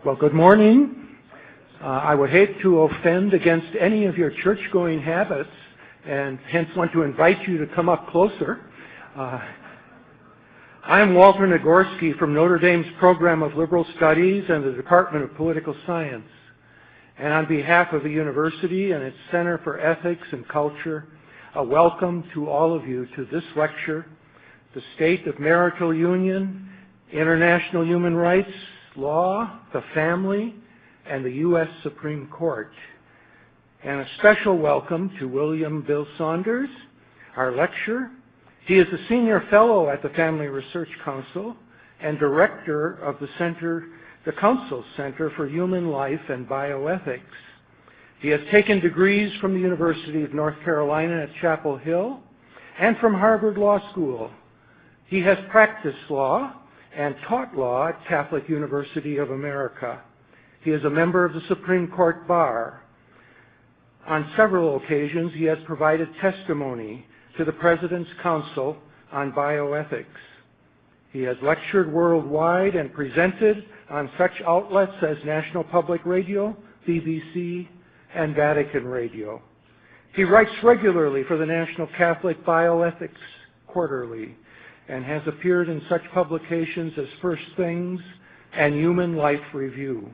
Well, good morning. I would hate to offend against any of your church-going habits, and hence want to invite you to come up closer. I'm Walter Nagorski from Notre Dame's Program of Liberal Studies and the Department of Political Science. And on behalf of the university and its Center for Ethics and Culture, a welcome to all of you to this lecture, The State of Marital Union, International Human Rights, Law, the Family, and the U.S. Supreme Court. And a special welcome to William Bill Saunders, our lecturer. He is a senior fellow at the Family Research Council and director of the Council's Center for Human Life and Bioethics. He has taken degrees from the University of North Carolina at Chapel Hill and from Harvard Law School. He has practiced law and taught law at Catholic University of America. He is a member of the Supreme Court Bar. On several occasions, he has provided testimony to the President's Council on Bioethics. He has lectured worldwide and presented on such outlets as National Public Radio, BBC, and Vatican Radio. He writes regularly for the National Catholic Bioethics Quarterly and has appeared in such publications as First Things and Human Life Review.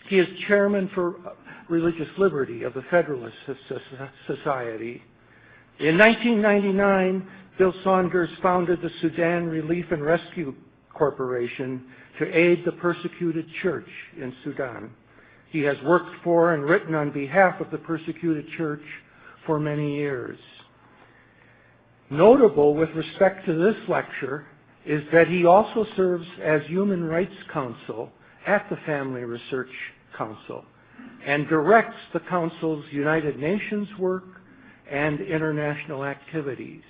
He is chairman for religious liberty of the Federalist Society. In 1999, Bill Saunders founded the Sudan Relief and Rescue Corporation to aid the persecuted church in Sudan. He has worked for and written on behalf of the persecuted church for many years. Notable with respect to this lecture is that he also serves as Human Rights Counsel at the Family Research Council and directs the Council's United Nations work and international activities.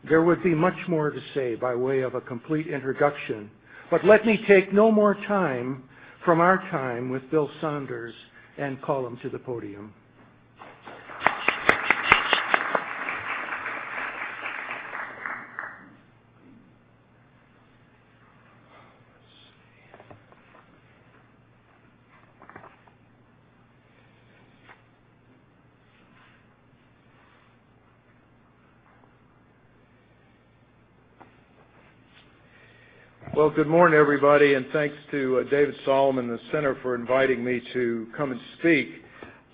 There would be much more to say by way of a complete introduction, but let me take no more time from our time with Bill Saunders and call him to the podium. Well, good morning, everybody, and thanks to David Solomon and the Center for inviting me to come and speak.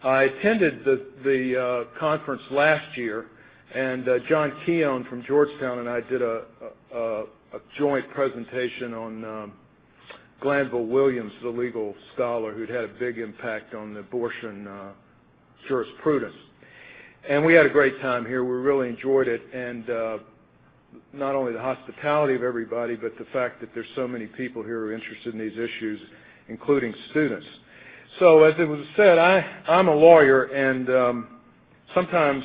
I attended the conference last year, and John Keown from Georgetown and I did a joint presentation on Glanville Williams, the legal scholar who'd had a big impact on the abortion jurisprudence. And we had a great time here. We really enjoyed it, and not only the hospitality of everybody, but the fact that there's so many people here who are interested in these issues, including students. So as it was said, I'm a lawyer, and sometimes,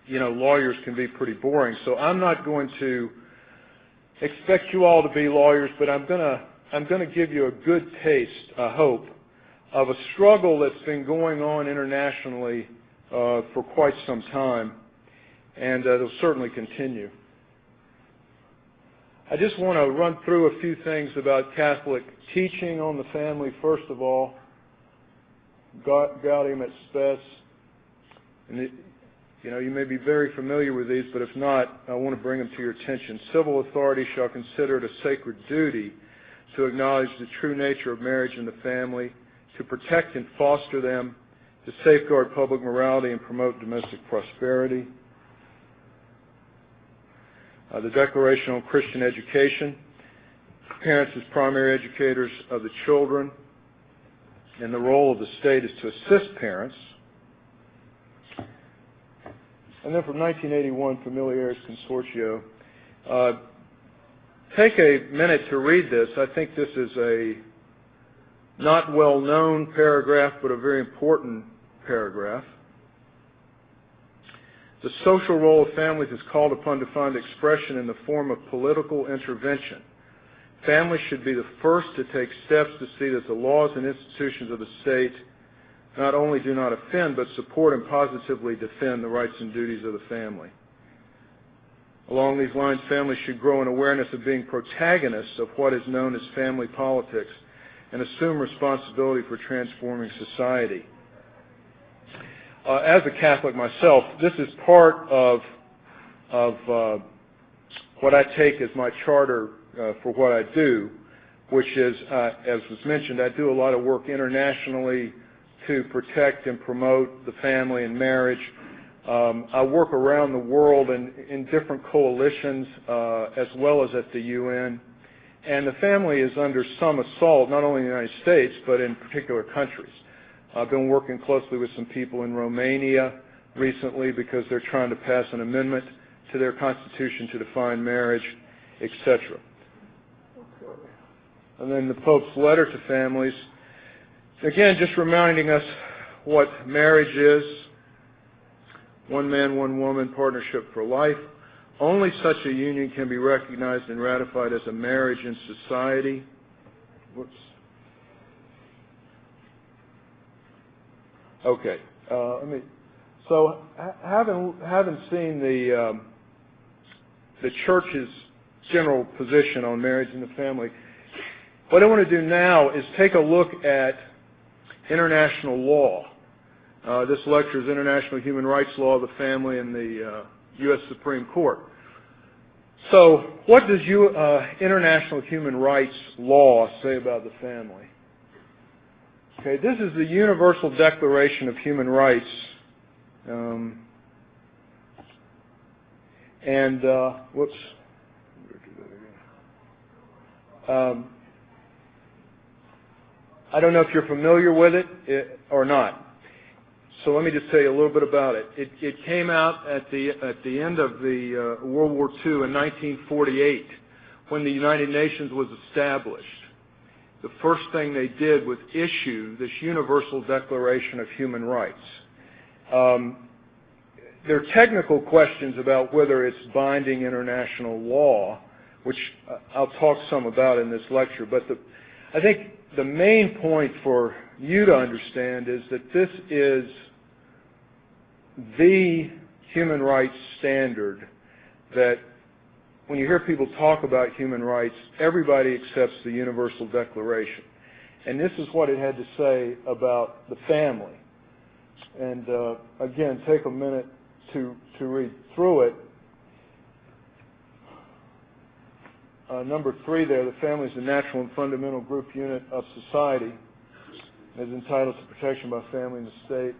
you know, lawyers can be pretty boring. So I'm not going to expect you all to be lawyers, but I'm going to give you a good taste, I hope, of a struggle that's been going on internationally for quite some time. And it'll certainly continue. I just want to run through a few things about Catholic teaching on the family. First of all, Gaudium et Spes. And you may be very familiar with these, but if not, I want to bring them to your attention. Civil authority shall consider it a sacred duty to acknowledge the true nature of marriage and the family, to protect and foster them, to safeguard public morality and promote domestic prosperity. The Declaration on Christian Education, parents as primary educators of the children, and the role of the state is to assist parents. And then from 1981, Familiaris Consortio. Take a minute to read this. I think this is a not well-known paragraph, but a very important paragraph. The social role of families is called upon to find expression in the form of political intervention. Families should be the first to take steps to see that the laws and institutions of the state not only do not offend, but support and positively defend the rights and duties of the family. Along these lines, families should grow in awareness of being protagonists of what is known as family politics and assume responsibility for transforming society. As a Catholic myself, this is part of what I take as my charter for what I do, which is, as was mentioned, I do a lot of work internationally to protect and promote the family and marriage. I work around the world in different coalitions as well as at the UN. And the family is under some assault, not only in the United States, but in particular countries. I've been working closely with some people in Romania recently because they're trying to pass an amendment to their constitution to define marriage, etc. And then the Pope's letter to families, again, just reminding us what marriage is. One man, one woman, partnership for life. Only such a union can be recognized and ratified as a marriage in society. Whoops. Okay. So, having seen the Church's general position on marriage and the family, what I want to do now is take a look at international law. This lecture is International Human Rights Law of the Family in the U.S. Supreme Court. So, what does international human rights law say about the family? Okay, this is the Universal Declaration of Human Rights. Whoops. I don't know if you're familiar with it or not. So let me just tell you a little bit about it. It came out at the end of the World War II in 1948, when the United Nations was established. The first thing they did was issue this Universal Declaration of Human Rights. There are technical questions about whether it's binding international law, which I'll talk some about in this lecture. But I think the main point for you to understand is that this is the human rights standard that when you hear people talk about human rights, everybody accepts the Universal Declaration. And this is what it had to say about the family. And again, take a minute to read through it. Number 3 there, the family is the natural and fundamental group unit of society, is entitled to protection by family and the state.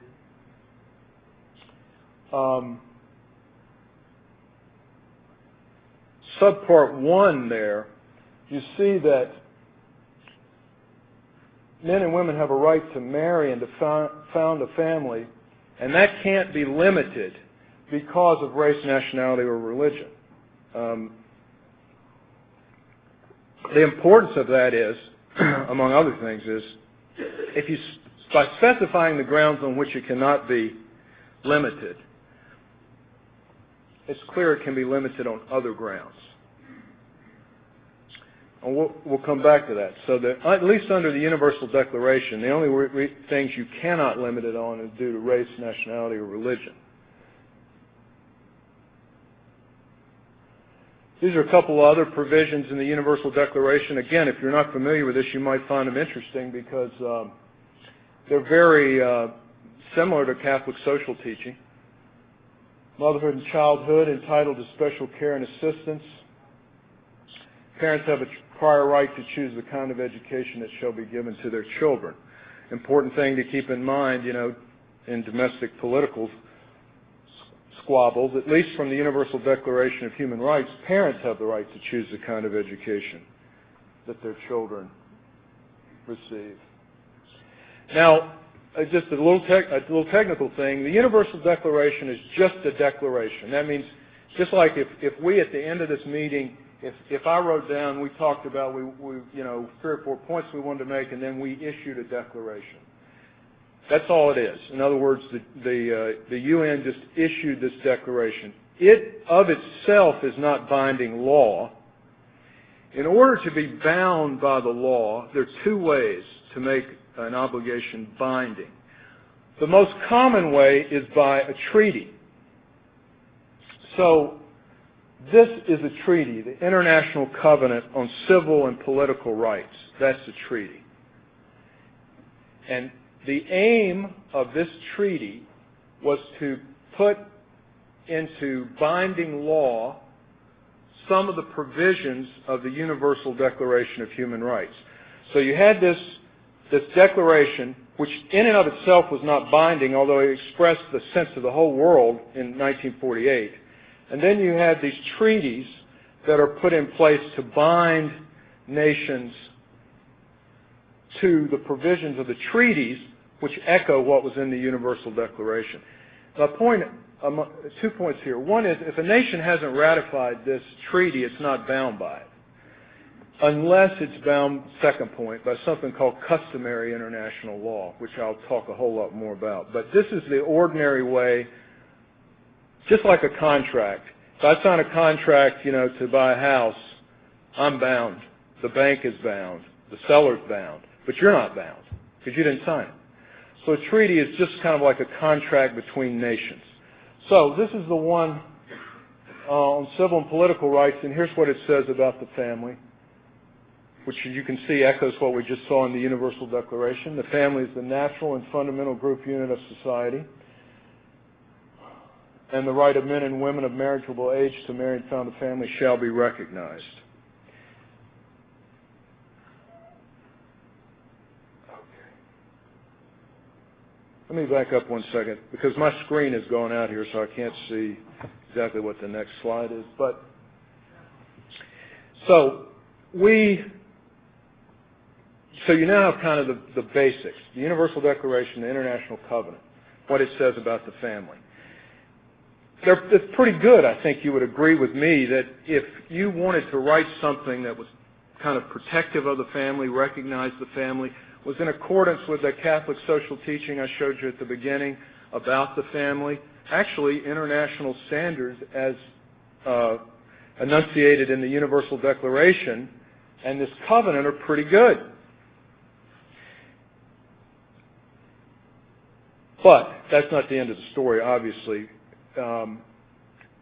Subpart 1 there, you see that men and women have a right to marry and to found a family, and that can't be limited because of race, nationality, or religion. The importance of that is, among other things, is by specifying the grounds on which it cannot be limited, it's clear it can be limited on other grounds. And we'll come back to that. So at least under the Universal Declaration, the only things you cannot limit it on is due to race, nationality, or religion. These are a couple other provisions in the Universal Declaration. Again, if you're not familiar with this, you might find them interesting because they're very similar to Catholic social teaching. Motherhood and childhood entitled to special care and assistance. Parents have a prior right to choose the kind of education that shall be given to their children. Important thing to keep in mind, in domestic political squabbles, at least from the Universal Declaration of Human Rights, parents have the right to choose the kind of education that their children receive. Now, just a little technical thing, the Universal Declaration is just a declaration. That means, just like if we at the end of this meeting, if I wrote down, we talked about, 3 or 4 points we wanted to make, and then we issued a declaration. That's all it is. In other words, the UN just issued this declaration. It of itself is not binding law. In order to be bound by the law, there are 2 ways to make an obligation binding. The most common way is by a treaty. So this is a treaty, the International Covenant on Civil and Political Rights. That's a treaty. And the aim of this treaty was to put into binding law some of the provisions of the Universal Declaration of Human Rights. So you had this declaration, which in and of itself was not binding, although it expressed the sense of the whole world in 1948. And then you had these treaties that are put in place to bind nations to the provisions of the treaties, which echo what was in the Universal Declaration. The point, 2 points here. One is, if a nation hasn't ratified this treaty, it's not bound by it, unless it's bound, second point, by something called customary international law, which I'll talk a whole lot more about. But this is the ordinary way, just like a contract. If I sign a contract, to buy a house, I'm bound. The bank is bound. The seller's bound. But you're not bound, because you didn't sign it. So a treaty is just kind of like a contract between nations. So this is the one on civil and political rights, and here's what it says about the family, which you can see echoes what we just saw in the Universal Declaration. The family is the natural and fundamental group unit of society, and the right of men and women of marriageable age to marry and found a family shall be recognized. Let me back up 1 second, because my screen is going out here, so I can't see exactly what the next slide is. But so you now have kind of the basics: the Universal Declaration, the International Covenant, what it says about the family. It's pretty good. I think you would agree with me that if you wanted to write something that was kind of protective of the family, recognize the family, was in accordance with the Catholic social teaching I showed you at the beginning about the family. Actually, international standards as enunciated in the Universal Declaration and this covenant are pretty good. But that's not the end of the story, obviously. In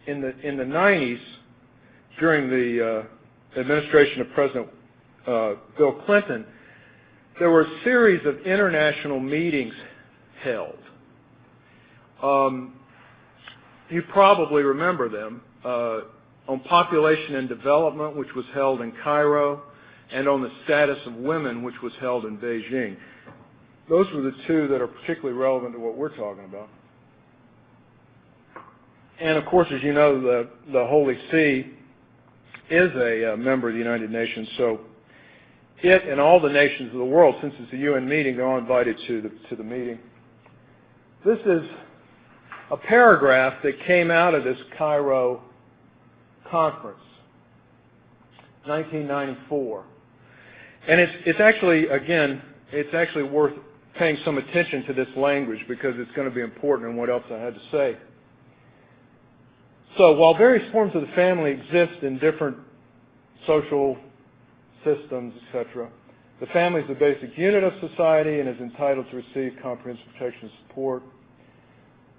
the 90s, during the administration of President Bill Clinton, there were a series of international meetings held. You probably remember them, on population and development, which was held in Cairo, and on the status of women, which was held in Beijing. Those were the two that are particularly relevant to what we're talking about. And of course, as you know, the Holy See is a member of the United Nations, so it and all the nations of the world, since it's a UN meeting, they're all invited to the meeting. This is a paragraph that came out of this Cairo conference, 1994. And it's actually, again, it's actually worth paying some attention to this language, because it's going to be important in what else I had to say. So while various forms of the family exist in different social systems, etc., the family is the basic unit of society and is entitled to receive comprehensive protection and support.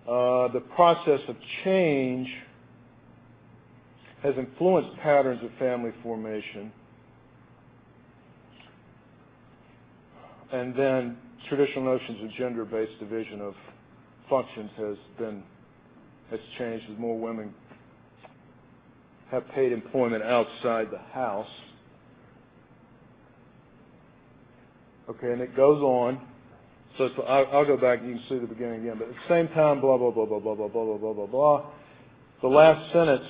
The process of change has influenced patterns of family formation. And then traditional notions of gender-based division of functions has changed as more women have paid employment outside the house. Okay, and it goes on. So I'll go back and you can see the beginning again. But at the same time, blah, blah, blah, blah, blah, blah, blah, blah, blah, blah. The last sentence,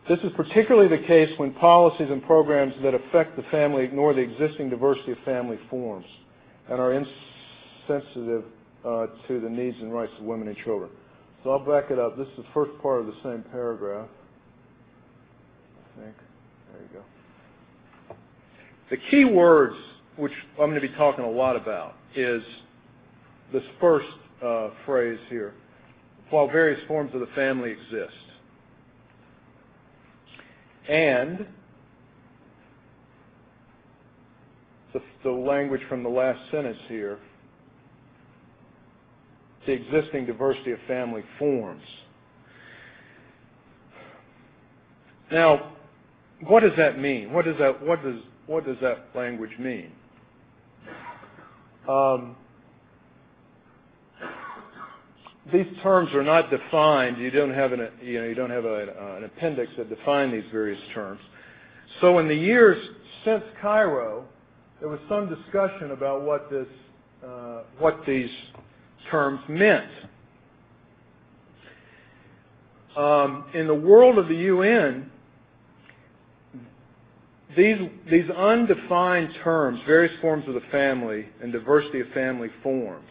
this is particularly the case when policies and programs that affect the family ignore the existing diversity of family forms and are insensitive to the needs and rights of women and children. So I'll back it up. This is the first part of the same paragraph, I think. There you go. The key words, which I'm going to be talking a lot about, is this first phrase here: while various forms of the family exist. And the language from the last sentence here, the existing diversity of family forms. Now, what does that mean? What does that language mean? These terms are not defined. You don't have an appendix that define these various terms. So in the years since Cairo, there was some discussion about what these terms meant. In the world of the UN, these undefined terms, various forms of the family and diversity of family forms,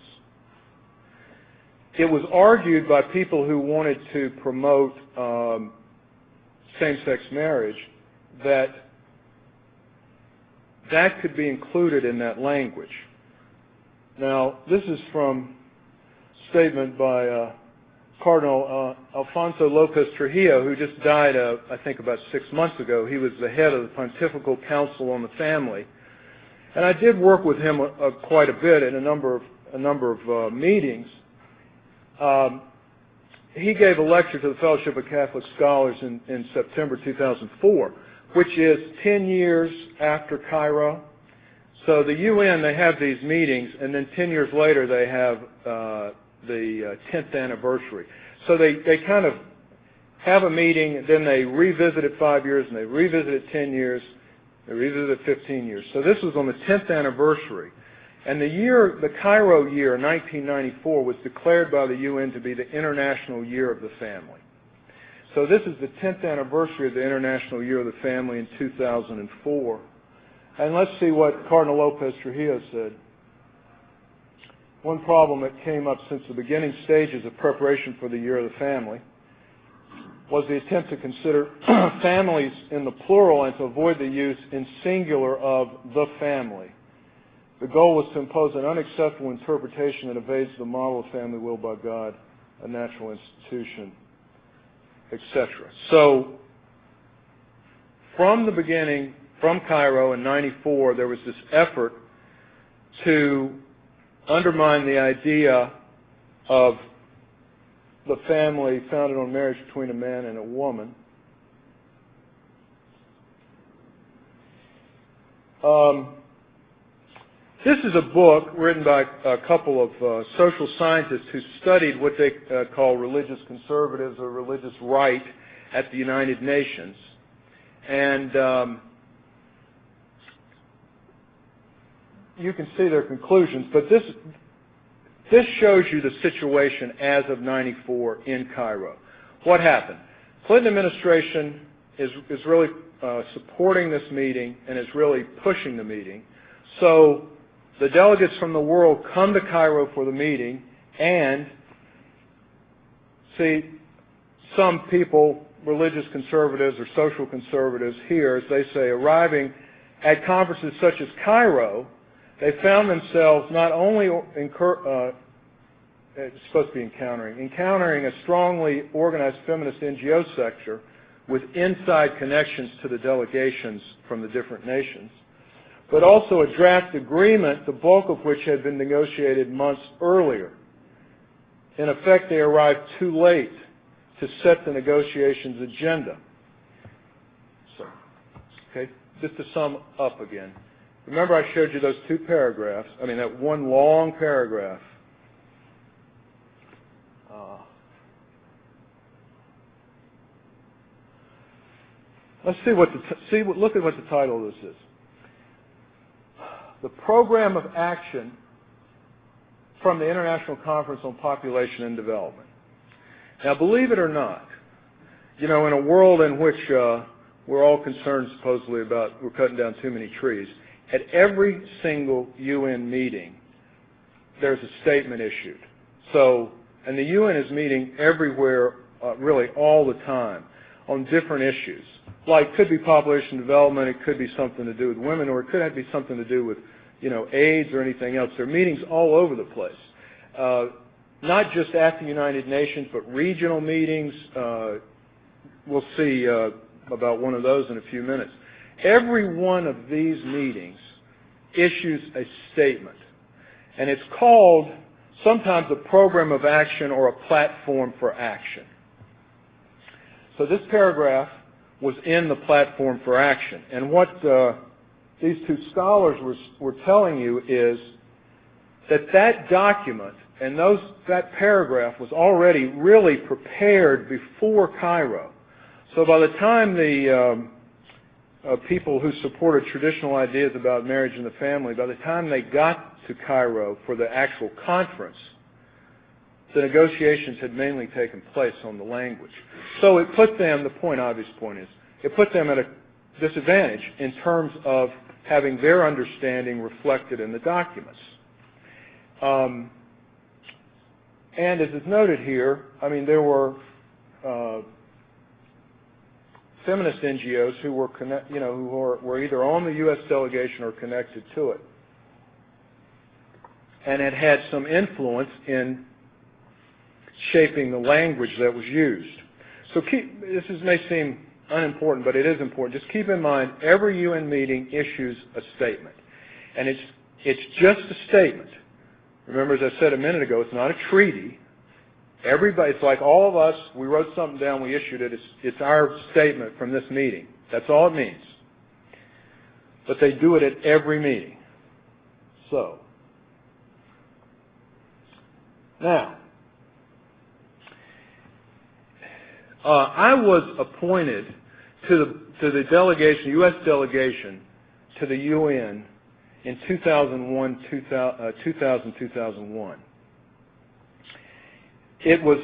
it was argued by people who wanted to promote same-sex marriage that could be included in that language. Now, this is from a statement by Cardinal Alfonso Lopez Trujillo, who just died, I think, about 6 months ago. He was the head of the Pontifical Council on the Family, and I did work with him quite a bit in a number of meetings. He gave a lecture to the Fellowship of Catholic Scholars in September 2004, which is 10 years after Cairo. So the UN, they have these meetings, and then 10 years later they have the 10th anniversary. So they kind of have a meeting, then they revisit it 5 years, and they revisit it 10 years, they revisit it 15 years. So this was on the 10th anniversary. And the Cairo year, 1994, was declared by the UN to be the International Year of the Family. So this is the 10th anniversary of the International Year of the Family in 2004. And let's see what Cardinal Lopez Trujillo said. One problem that came up since the beginning stages of preparation for the Year of the Family was the attempt to consider families in the plural and to avoid the use in singular of the family. The goal was to impose an unacceptable interpretation that evades the model of family willed by God, a natural institution, etc. So, from the beginning, from Cairo in '94, there was this effort to undermine the idea of the family founded on marriage between a man and a woman. This is a book written by a couple of social scientists who studied what they call religious conservatives or religious right at the United Nations. And you can see their conclusions, but this shows you the situation as of '94 in Cairo. What happened? Clinton administration is really supporting this meeting and is really pushing the meeting. So the delegates from the world come to Cairo for the meeting, and see some people, religious conservatives or social conservatives here, as they say, arriving at conferences such as Cairo, they found themselves not only it's supposed to be encountering a strongly organized feminist NGO sector with inside connections to the delegations from the different nations, but also a draft agreement, the bulk of which had been negotiated months earlier. In effect, they arrived too late to set the negotiations agenda. So, okay, just to sum up again. Remember I showed you those two paragraphs, that one long paragraph. Let's look at what the title of this is. The Program of Action from the International Conference on Population and Development. Now, believe it or not, in a world in which we're all concerned supposedly about we're cutting down too many trees, at every single UN meeting, there's a statement issued. So, and the UN is meeting everywhere, really all the time, on different issues. Like, could be population development, it could be something to do with women, or it could be something to do with, AIDS or anything else. There are meetings all over the place. Not just at the United Nations, but regional meetings. We'll see about one of those in a few minutes. Every one of these meetings issues a statement, and it's called sometimes a program of action or a platform for action. So this paragraph was in the platform for action, and what these two scholars were telling you is that document and that paragraph was already really prepared before Cairo. So by the time the people who supported traditional ideas about marriage and the family, by the time they got to Cairo for the actual conference, the negotiations had mainly taken place on the language. So it put them, obvious point is, it put them at a disadvantage in terms of having their understanding reflected in the documents. And as is noted here, I mean, there were feminist NGOs who were, were either on the U.S. delegation or connected to it, and it had some influence in shaping the language that was used. So may seem unimportant, but it is important. Just keep in mind, every UN meeting issues a statement, and it's just a statement. Remember, as I said a minute ago, it's not a treaty. Everybody, it's like all of us, we wrote something down, we issued it, it's our statement from this meeting. That's all it means. But they do it at every meeting. So, now, I was appointed to the delegation, U.S. delegation, to the UN in 2001. It was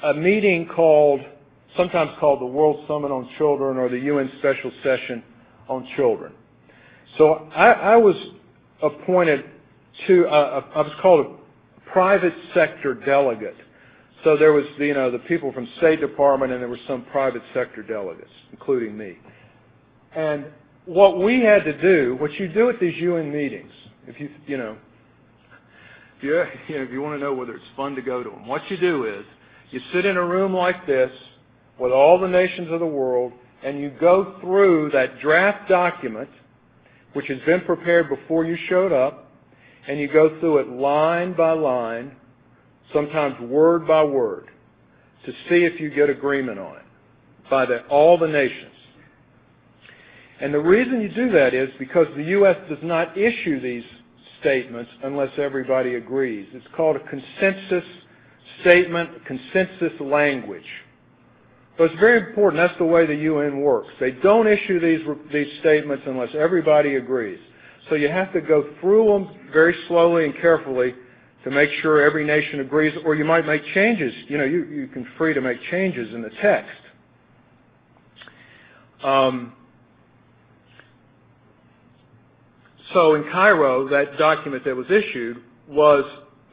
a meeting sometimes called the World Summit on Children or the UN Special Session on Children. So I was appointed to, I was called a private sector delegate. So there was, the people from State Department, and there were some private sector delegates, including me. And what we had to do, what you do at these UN meetings, if you want to know whether it's fun to go to them, what you do is you sit in a room like this with all the nations of the world, and you go through that draft document, which has been prepared before you showed up, and you go through it line by line, sometimes word by word, to see if you get agreement on it by all the nations. And the reason you do that is because the U.S. does not issue these statements unless everybody agrees. It's called a consensus statement, consensus language. So it's very important. That's the way the UN works. They don't issue these statements unless everybody agrees. So you have to go through them very slowly and carefully to make sure every nation agrees, or you might make changes. You can free to make changes in the text. So in Cairo, that document that was issued was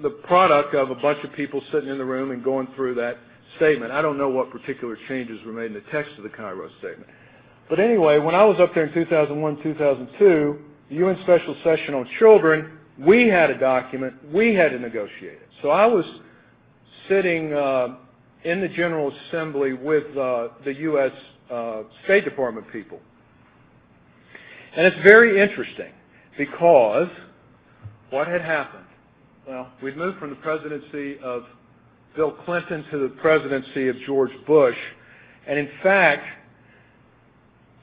the product of a bunch of people sitting in the room and going through that statement. I don't know what particular changes were made in the text of the Cairo statement. But anyway, when I was up there in 2001, 2002, the UN Special Session on Children, we had a document, we had to negotiate it. So I was sitting in the General Assembly with the U.S. State Department people. And it's very interesting because what had happened? Well, we'd moved from the presidency of Bill Clinton to the presidency of George Bush. And in fact,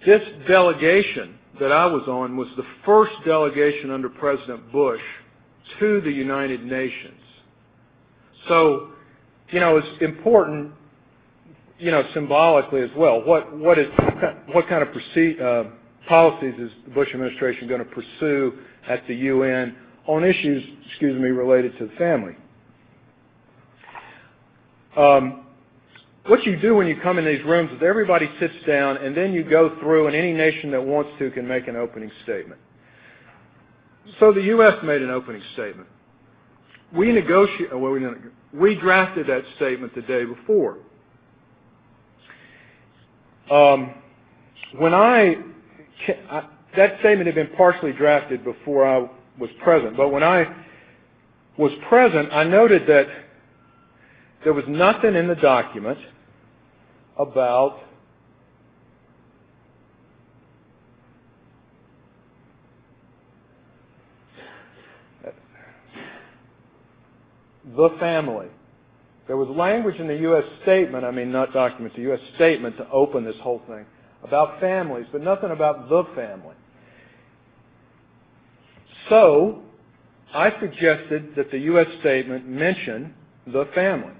this delegation that I was on was the first delegation under President Bush to the United Nations. So, it's important, symbolically as well. What kind of policies is the Bush administration going to pursue at the UN on issues, related to the family? What you do when you come in these rooms is everybody sits down, and then you go through, and any nation that wants to can make an opening statement. So the U.S. made an opening statement. We drafted that statement the day before. That statement had been partially drafted before I was present, but when I was present, I noted that there was nothing in the document about the family. There was language in the U.S. statement, not document, the U.S. statement to open this whole thing, about families, but nothing about the family. So, I suggested that the U.S. statement mention the family.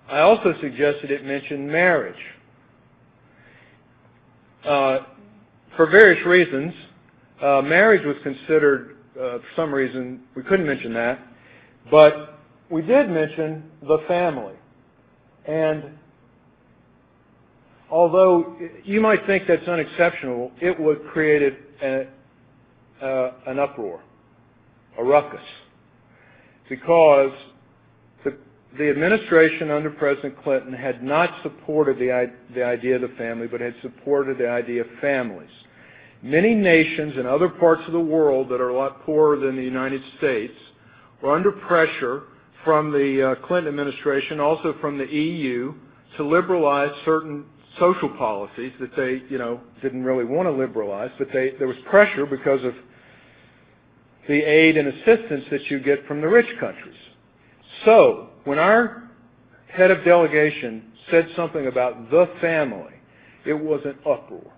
I also suggested it mention marriage. For various reasons, marriage was considered, for some reason, we couldn't mention that, but we did mention the family. And although you might think that's unexceptional, it would create an uproar, a ruckus, because the administration under President Clinton had not supported the idea of the family, but had supported the idea of families. Many nations in other parts of the world that are a lot poorer than the United States were under pressure from the Clinton administration, also from the EU, to liberalize certain social policies that they, didn't really want to liberalize, but there was pressure because of the aid and assistance that you get from the rich countries. So, when our head of delegation said something about the family, it was an uproar,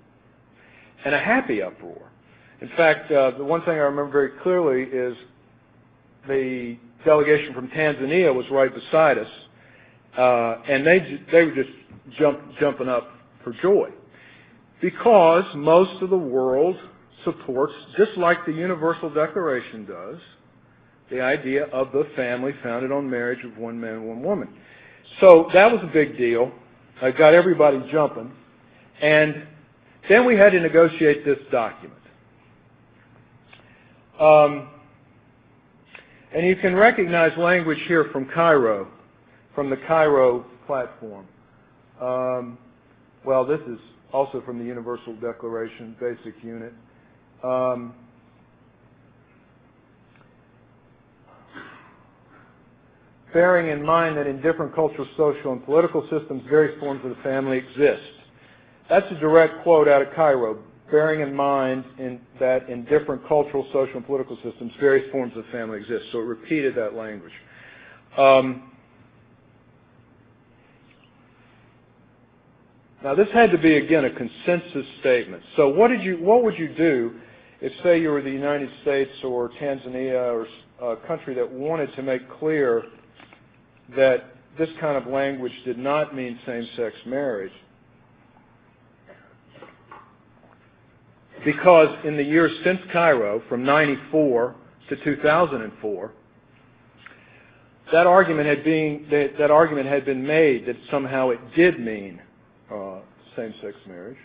and a happy uproar. In fact, the one thing I remember very clearly is the delegation from Tanzania was right beside us, and they were just jumping up for joy, because most of the world supports, just like the Universal Declaration does, the idea of the family founded on marriage of one man and one woman. So that was a big deal. I got everybody jumping. And then we had to negotiate this document. And you can recognize language here from Cairo, from the Cairo platform. Well, this is also from the Universal Declaration, Basic Unit. Bearing in mind that in different cultural, social, and political systems, various forms of the family exist. That's a direct quote out of Cairo. Bearing in mind that in different cultural, social, and political systems, various forms of the family exist. So it repeated that language. Now this had to be, again, a consensus statement. So what would you do if, say, you were the United States or Tanzania or a country that wanted to make clear that this kind of language did not mean same-sex marriage? Because in the years since Cairo, from 94 to 2004, that argument had been made that somehow it did mean same-sex marriage.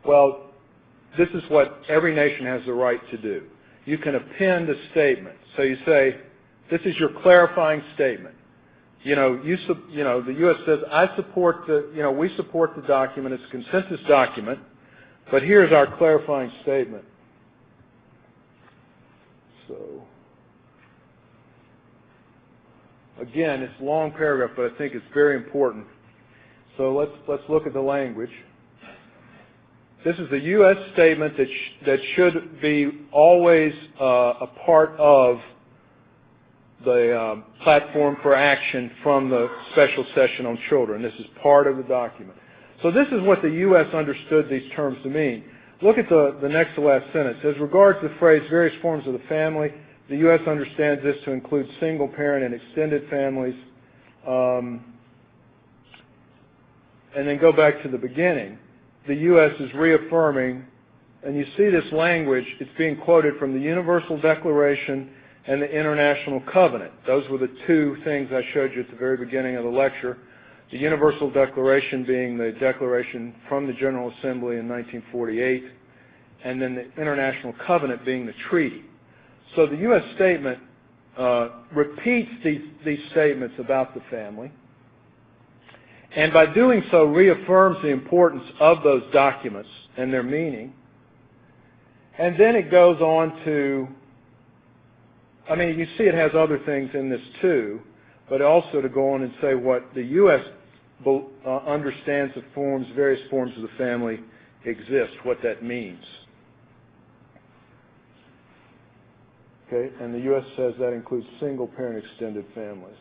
Well, this is what every nation has the right to do. You can append a statement. So you say, this is your clarifying statement. The U.S. says, we support the document. It's a consensus document, but here's our clarifying statement. So, again, it's a long paragraph, but I think it's very important. So let's look at the language. This is the U.S. statement that should be always a part of the platform for action from the special session on children. This is part of the document. So this is what the U.S. understood these terms to mean. Look at the next to last sentence. As regards the phrase various forms of the family, the U.S. understands this to include single parent and extended families. And then go back to the beginning. The U.S. is reaffirming, and you see this language, it's being quoted from the Universal Declaration and the International Covenant. Those were the two things I showed you at the very beginning of the lecture. The Universal Declaration being the declaration from the General Assembly in 1948, and then the International Covenant being the treaty. So the U.S. statement repeats these statements about the family, and by doing so reaffirms the importance of those documents and their meaning. And then it goes on to, you see it has other things in this too, but also to go on and say what the U.S. understands the various forms of the family exist, what that means. Okay, and the U.S. says that includes single-parent extended families.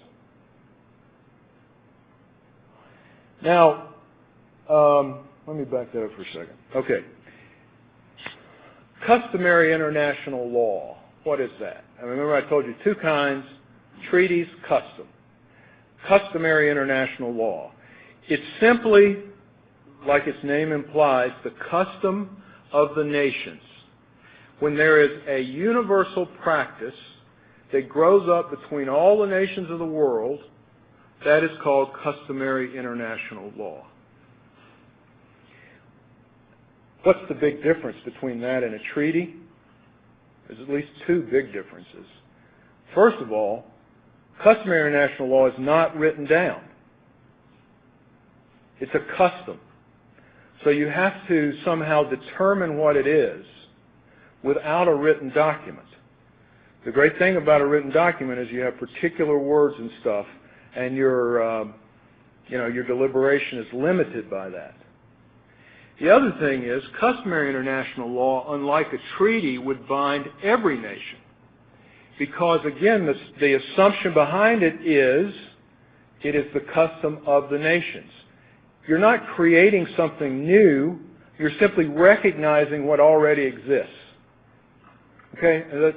Now, let me back that up for a second. Okay. Customary international law. What is that? I remember I told you two kinds: treaties, custom. Customary international law. It's simply, like its name implies, the custom of the nations. When there is a universal practice that grows up between all the nations of the world, that is called customary international law. What's the big difference between that and a treaty? There's at least two big differences. First of all, customary international law is not written down. It's a custom. So you have to somehow determine what it is without a written document. The great thing about a written document is you have particular words and stuff, and your deliberation is limited by that. The other thing is, customary international law, unlike a treaty, would bind every nation. Because, again, the assumption behind it is the custom of the nations. You're not creating something new. You're simply recognizing what already exists. Okay? Does that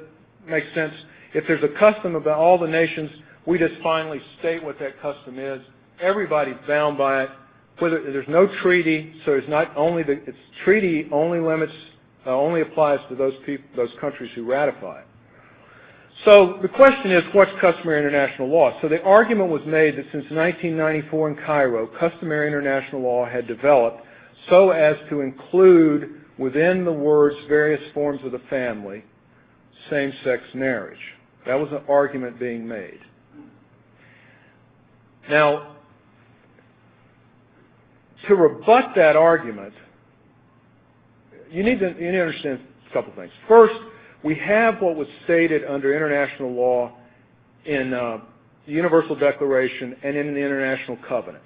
make sense? If there's a custom about all the nations, we just finally state what that custom is. Everybody's bound by it. There's no treaty, so it's treaty only applies to those countries who ratify it. So the question is, what's customary international law? So the argument was made that since 1994 in Cairo, customary international law had developed so as to include within the words various forms of the family same-sex marriage. That was an argument being made. Now, to rebut that argument, you need to understand a couple things. First, we have what was stated under international law in the Universal Declaration and in the International Covenant.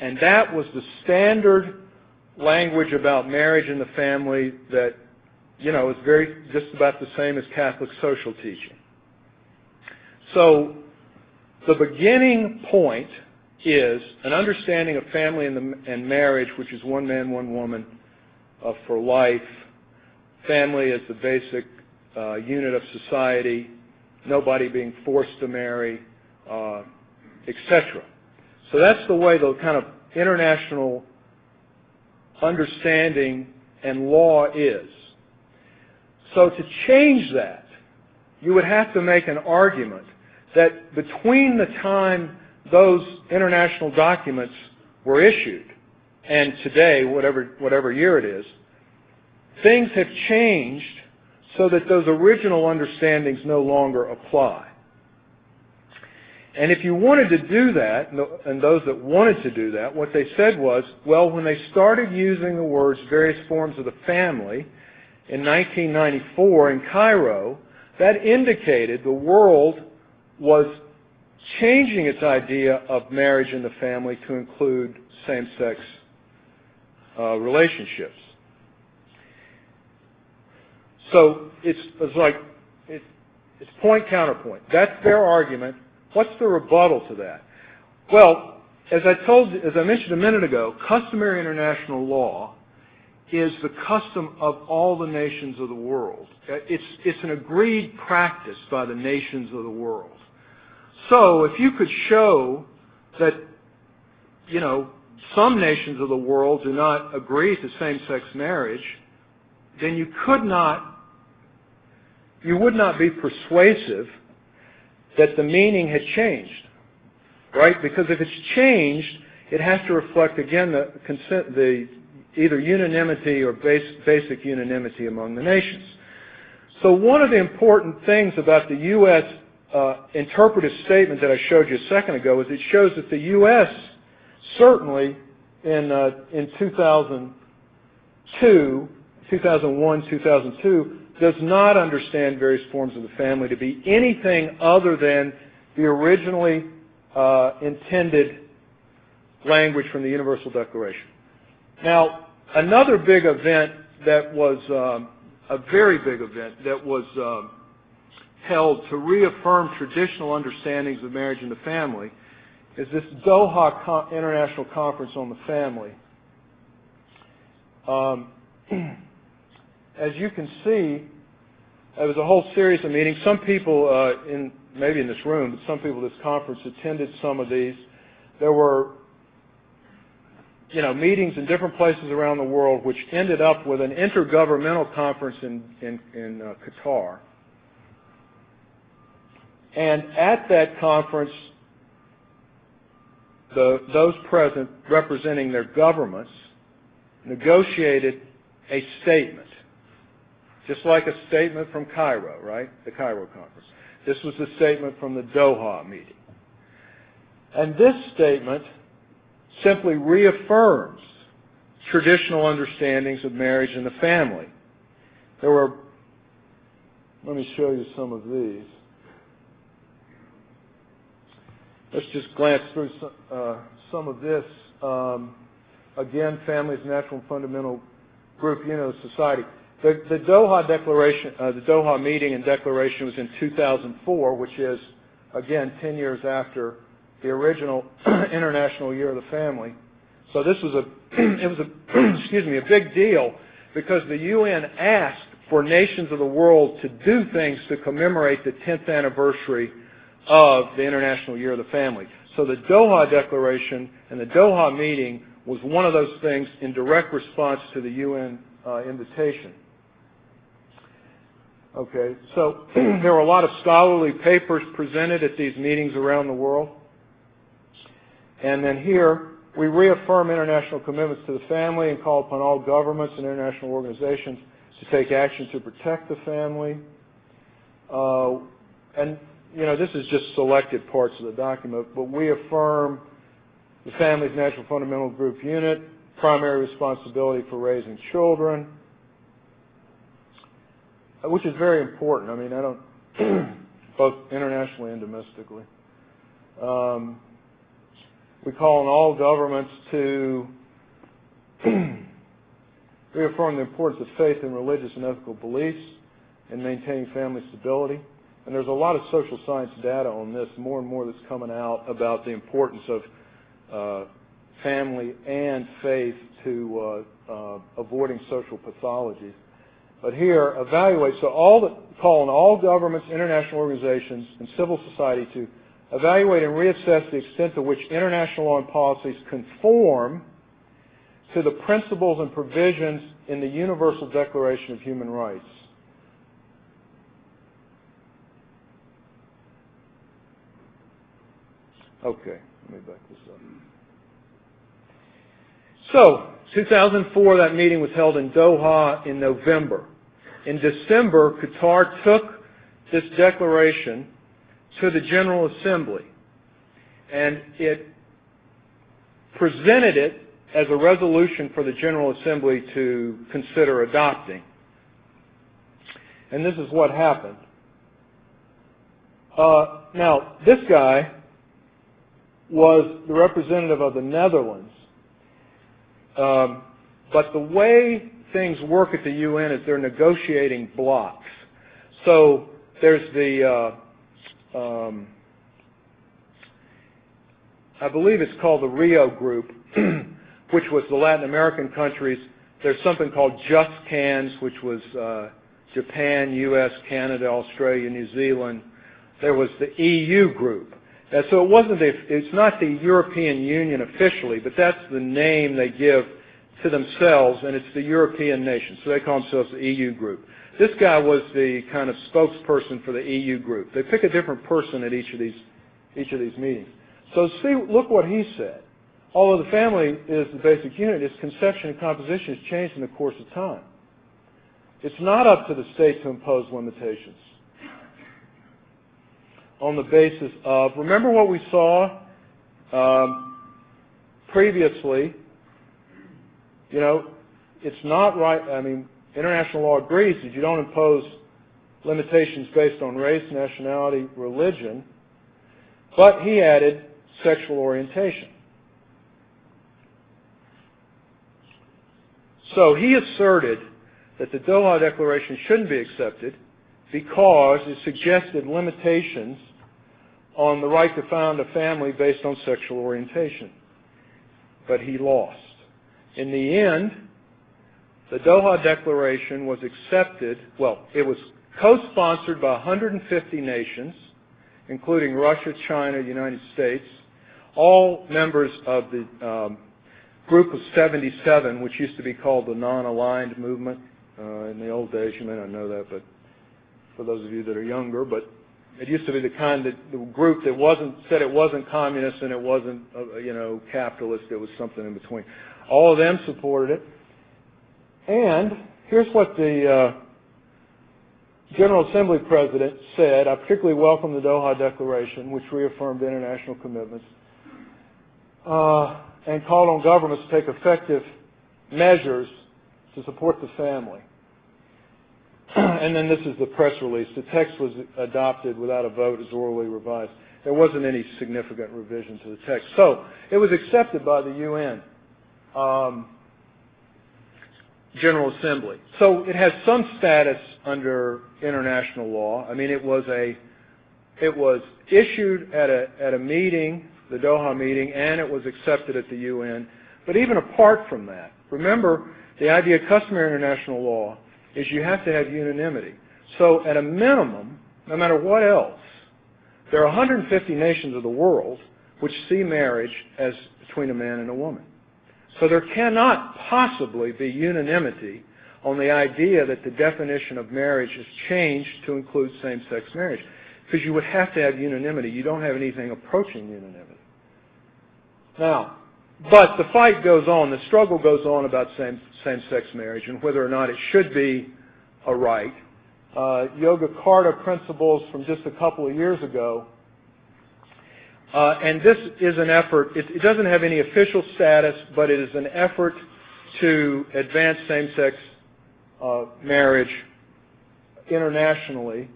And that was the standard language about marriage and the family that, is just about the same as Catholic social teaching. So the beginning point is an understanding of family and marriage, which is one man, one woman for life. Family is the basic unit of society, nobody being forced to marry, etc. So that's the way the kind of international understanding and law is. So to change that, you would have to make an argument that between the time those international documents were issued and today, whatever year it is, things have changed so that those original understandings no longer apply. And if you wanted to do that, and those that wanted to do that, what they said was, well, when they started using the words various forms of the family in 1994 in Cairo, that indicated the world was changing its idea of marriage and the family to include same-sex relationships. So it's point counterpoint. That's their argument. What's the rebuttal to that? Well, as I mentioned a minute ago, customary international law is the custom of all the nations of the world. It's an agreed practice by the nations of the world. So if you could show that, some nations of the world do not agree to same-sex marriage, then you would not be persuasive that the meaning had changed, right? Because if it's changed, it has to reflect, again, the either unanimity or basic unanimity among the nations. So one of the important things about the U.S. Interpretive statement that I showed you a second ago is it shows that the U.S. certainly in 2001, 2002, does not understand various forms of the family to be anything other than the originally intended language from the Universal Declaration. Now, another big event that was a very big event that was held to reaffirm traditional understandings of marriage and the family is this Doha International Conference on the Family. as you can see, there was a whole series of meetings. Some people, maybe in this room, but some people at this conference attended some of these. There were, meetings in different places around the world, which ended up with an intergovernmental conference in Qatar. And at that conference, those present, representing their governments, negotiated a statement, just like a statement from Cairo, right? The Cairo conference. This was the statement from the Doha meeting. And this statement simply reaffirms traditional understandings of marriage and the family. There were, let me show you some of these. Let's just glance through some of this. Again, family is natural and fundamental group unit of society. The Doha Declaration, the Doha meeting and declaration was in 2004, which is, again, 10 years after the original International Year of the Family. So this was a big deal because the UN asked for nations of the world to do things to commemorate the 10th anniversary of the International Year of the Family. So the Doha Declaration and the Doha meeting was one of those things in direct response to the UN invitation. Okay, so there were a lot of scholarly papers presented at these meetings around the world. And then here, we reaffirm international commitments to the family and call upon all governments and international organizations to take action to protect the family. This is just selected parts of the document, but we affirm the family's natural fundamental group unit, primary responsibility for raising children, which is very important. I mean, both internationally and domestically. We call on all governments to reaffirm the importance of faith in religious and ethical beliefs and maintaining family stability. And there's a lot of social science data on this, more and more that's coming out about the importance of family and faith to avoiding social pathologies. But here, evaluate, so call on all governments, international organizations, and civil society to evaluate and reassess the extent to which international law and policies conform to the principles and provisions in the Universal Declaration of Human Rights. Okay, let me back this up. So, 2004, that meeting was held in Doha in November. In December, Qatar took this declaration to the General Assembly, and it presented it as a resolution for the General Assembly to consider adopting. And this is what happened. Now, this guy was the representative of the Netherlands. But the way things work at the UN is they're negotiating blocks. So there's the, I believe it's called the Rio Group, which was the Latin American countries. There's something called Just Cans, which was Japan, U.S., Canada, Australia, New Zealand. There was the EU Group. And so it's not the European Union officially, but that's the name they give to themselves, and it's the European nations. So they call themselves the EU Group. This guy was the kind of spokesperson for the EU Group. They pick a different person at each of these meetings. So look what he said. Although the family is the basic unit, its conception and composition has changed in the course of time. It's not up to the state to impose limitations on the basis of, remember what we saw previously, it's not right, international law agrees that you don't impose limitations based on race, nationality, religion, but he added sexual orientation. So he asserted that the Doha Declaration shouldn't be accepted because it suggested limitations on the right to found a family based on sexual orientation. But he lost. In the end, the Doha Declaration was accepted, well, it was co-sponsored by 150 nations, including Russia, China, United States, all members of the Group of 77, which used to be called the Non-Aligned Movement. In the old days, you may not know that, but for those of you that are younger, but it used to be the group that said it wasn't communist and it wasn't, capitalist. It was something in between. All of them supported it. And here's what the General Assembly President said: I particularly welcome the Doha Declaration, which reaffirmed international commitments, and called on governments to take effective measures to support the family. And then this is the press release. The text was adopted without a vote as orally revised. There wasn't any significant revision to the text. So it was accepted by the UN General Assembly. So it has some status under international law. I mean, it was issued at a meeting, the Doha meeting, and it was accepted at the UN. But even apart from that, remember, the idea of customary international law is you have to have unanimity. So at a minimum, no matter what else, there are 150 nations of the world which see marriage as between a man and a woman. So there cannot possibly be unanimity on the idea that the definition of marriage is changed to include same-sex marriage, because you would have to have unanimity. You don't have anything approaching unanimity. Now, but the fight goes on, the struggle goes on about same-sex marriage and whether or not it should be a right. Yogyakarta principles from just a couple of years ago, and this is an effort, it doesn't have any official status, but it is an effort to advance same-sex marriage internationally.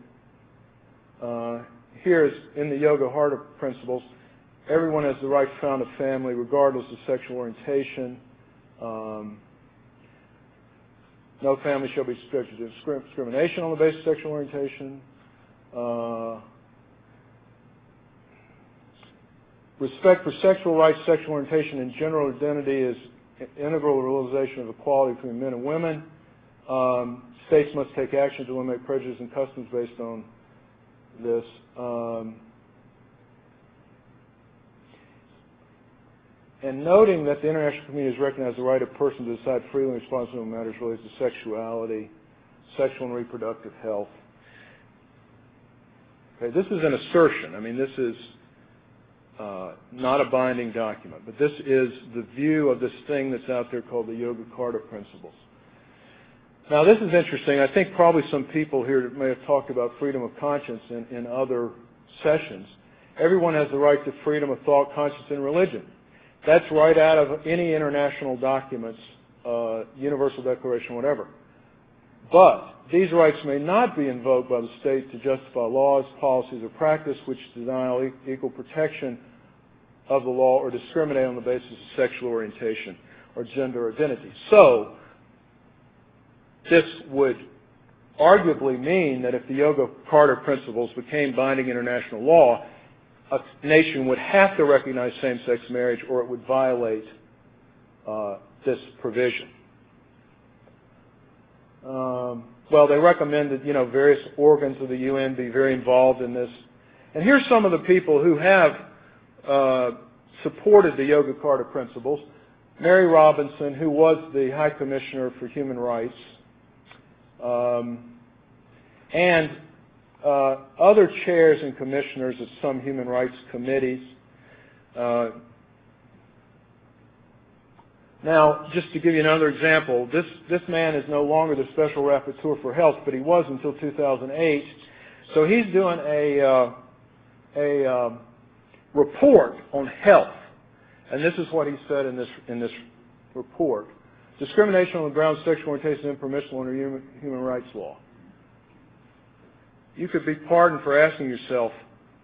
Here is in the Yogyakarta principles: everyone has the right to found a family regardless of sexual orientation. No family shall be subjected to discrimination on the basis of sexual orientation. Respect for sexual rights, sexual orientation, and gender identity is integral to the realization of equality between men and women. States must take action to eliminate prejudice and customs based on this. And noting that the international community has recognized the right of persons to decide freely and responsibly on matters related to sexuality, sexual and reproductive health. Okay, this is an assertion. I mean, this is not a binding document, but this is the view of this thing that's out there called the Yogyakarta Principles. Now, this is interesting. I think probably some people here may have talked about freedom of conscience in other sessions. Everyone has the right to freedom of thought, conscience, and religion. That's right out of any international documents, Universal Declaration, whatever. But these rights may not be invoked by the state to justify laws, policies, or practice which deny equal protection of the law or discriminate on the basis of sexual orientation or gender identity. So this would arguably mean that if the Yogyakarta Principles became binding international law, a nation would have to recognize same-sex marriage or it would violate this provision. Well, they recommended, various organs of the UN be very involved in this. And here's some of the people who have supported the Yogyakarta Principles. Mary Robinson, who was the High Commissioner for Human Rights, and other chairs and commissioners of some human rights committees. Now, just to give you another example, this man is no longer the Special Rapporteur for Health, but he was until 2008. So he's doing a report on health, and this is what he said in this report: discrimination on the grounds of sexual orientation is impermissible under human rights law. You could be pardoned for asking yourself,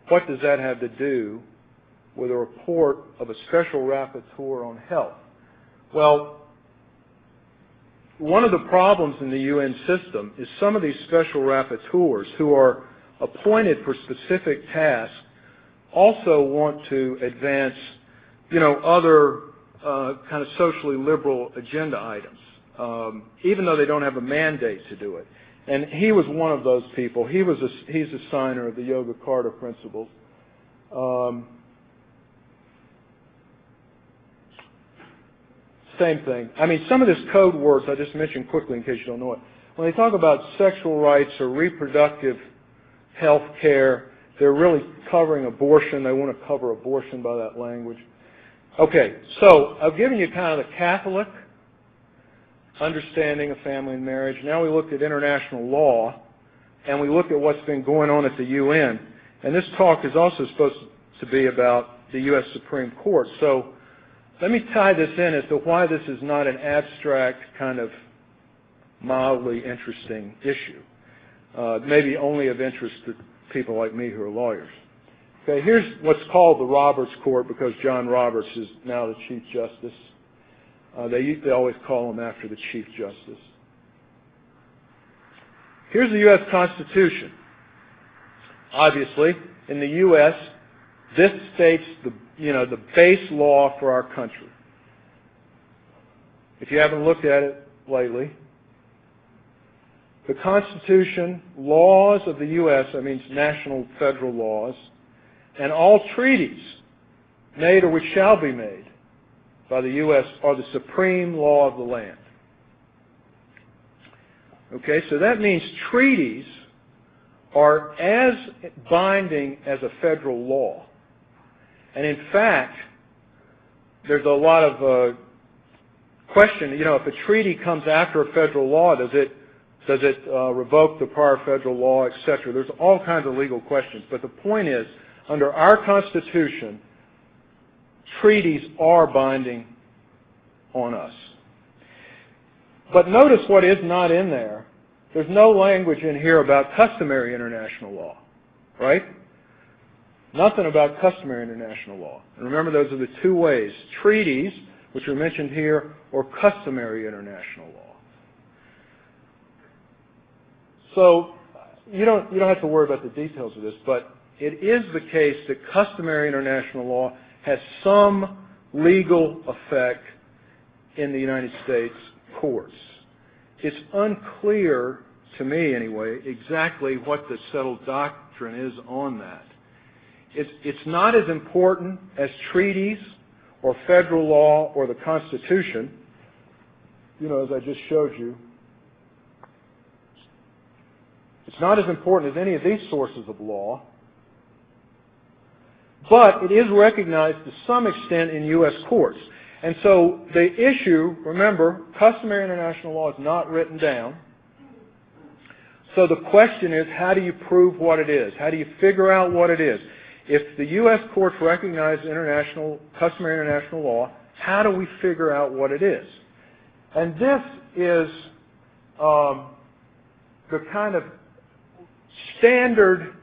what does that have to do with a report of a Special Rapporteur on health? Well, one of the problems in the UN system is some of these special rapporteurs who are appointed for specific tasks also want to advance, other kind of socially liberal agenda items. even though they don't have a mandate to do it. And he was one of those people. He's a signer of the Yoga Carta principles. Same thing. I mean, some of this code words I just mentioned quickly in case you don't know it. When they talk about sexual rights or reproductive health care, they're really covering abortion. They want to cover abortion by that language. Okay, so I've given you kind of the Catholic understanding of family and marriage. Now we looked at international law, and we looked at what's been going on at the UN. And this talk is also supposed to be about the U.S. Supreme Court. So let me tie this in as to why this is not an abstract kind of mildly interesting issue. Maybe only of interest to people like me who are lawyers. Okay, here's what's called the Roberts Court because John Roberts is now the Chief Justice. They always call him after the Chief Justice. Here's the U.S. Constitution. Obviously, in the U.S., this states the base law for our country. If you haven't looked at it lately, the Constitution, laws of the U.S., that means national federal laws, and all treaties made or which shall be made by the U.S. are the supreme law of the land. Okay, so that means treaties are as binding as a federal law. And in fact, there's a lot of question, if a treaty comes after a federal law, does it revoke the prior federal law, etc.? There's all kinds of legal questions. But the point is, under our Constitution, treaties are binding on us. But notice what is not in there. There's no language in here about customary international law, right? Nothing about customary international law. And remember, those are the two ways: treaties, which are mentioned here, or customary international law. So you don't have to worry about the details of this, but it is the case that customary international law has some legal effect in the United States courts. It's unclear, to me anyway, exactly what the settled doctrine is on that. It's not as important as treaties or federal law or the Constitution, as I just showed you. It's not as important as any of these sources of law, but it is recognized to some extent in U.S. courts. And so the issue, remember, customary international law is not written down. So the question is, how do you prove what it is? How do you figure out what it is? If the U.S. courts recognize customary international law, how do we figure out what it is? And this is the kind of standard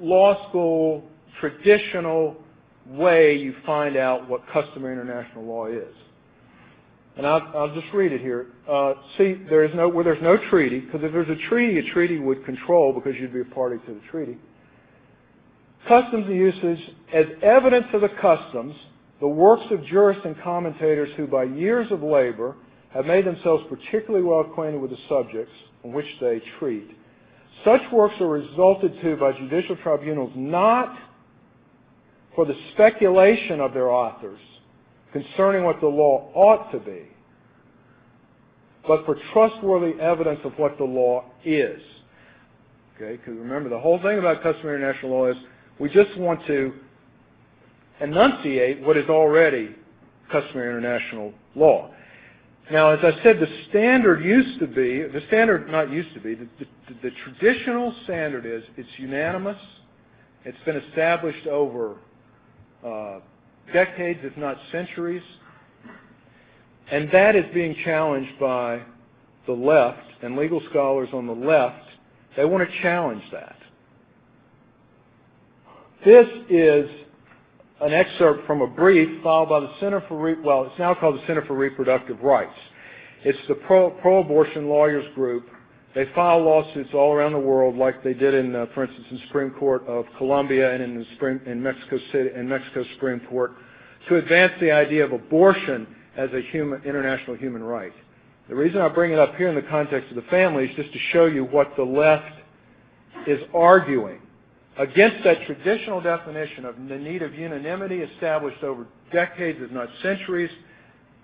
law school, traditional way you find out what customary international law is. And I'll just read it here. See, where there's no treaty, because if there's a treaty would control because you'd be a party to the treaty. Customs and uses, as evidence of the customs, the works of jurists and commentators who by years of labor have made themselves particularly well acquainted with the subjects on which they treat. Such works are resulted to by judicial tribunals not for the speculation of their authors concerning what the law ought to be, but for trustworthy evidence of what the law is. Okay, because remember, the whole thing about customary international law is we just want to enunciate what is already customary international law. Now, as I said, the traditional standard is it's unanimous. It's been established over decades, if not centuries. And that is being challenged by the left, and legal scholars on the left, they want to challenge that. This is an excerpt from a brief filed by the Center for, it's now called the Center for Reproductive Rights. It's the pro-abortion lawyers group. They file lawsuits all around the world, like they did in, for instance, in the Supreme Court of Colombia and in Mexico City and Mexico Supreme Court, to advance the idea of abortion as a international human right. The reason I bring it up here in the context of the family is just to show you what the left is arguing against that traditional definition of the need of unanimity established over decades, if not centuries,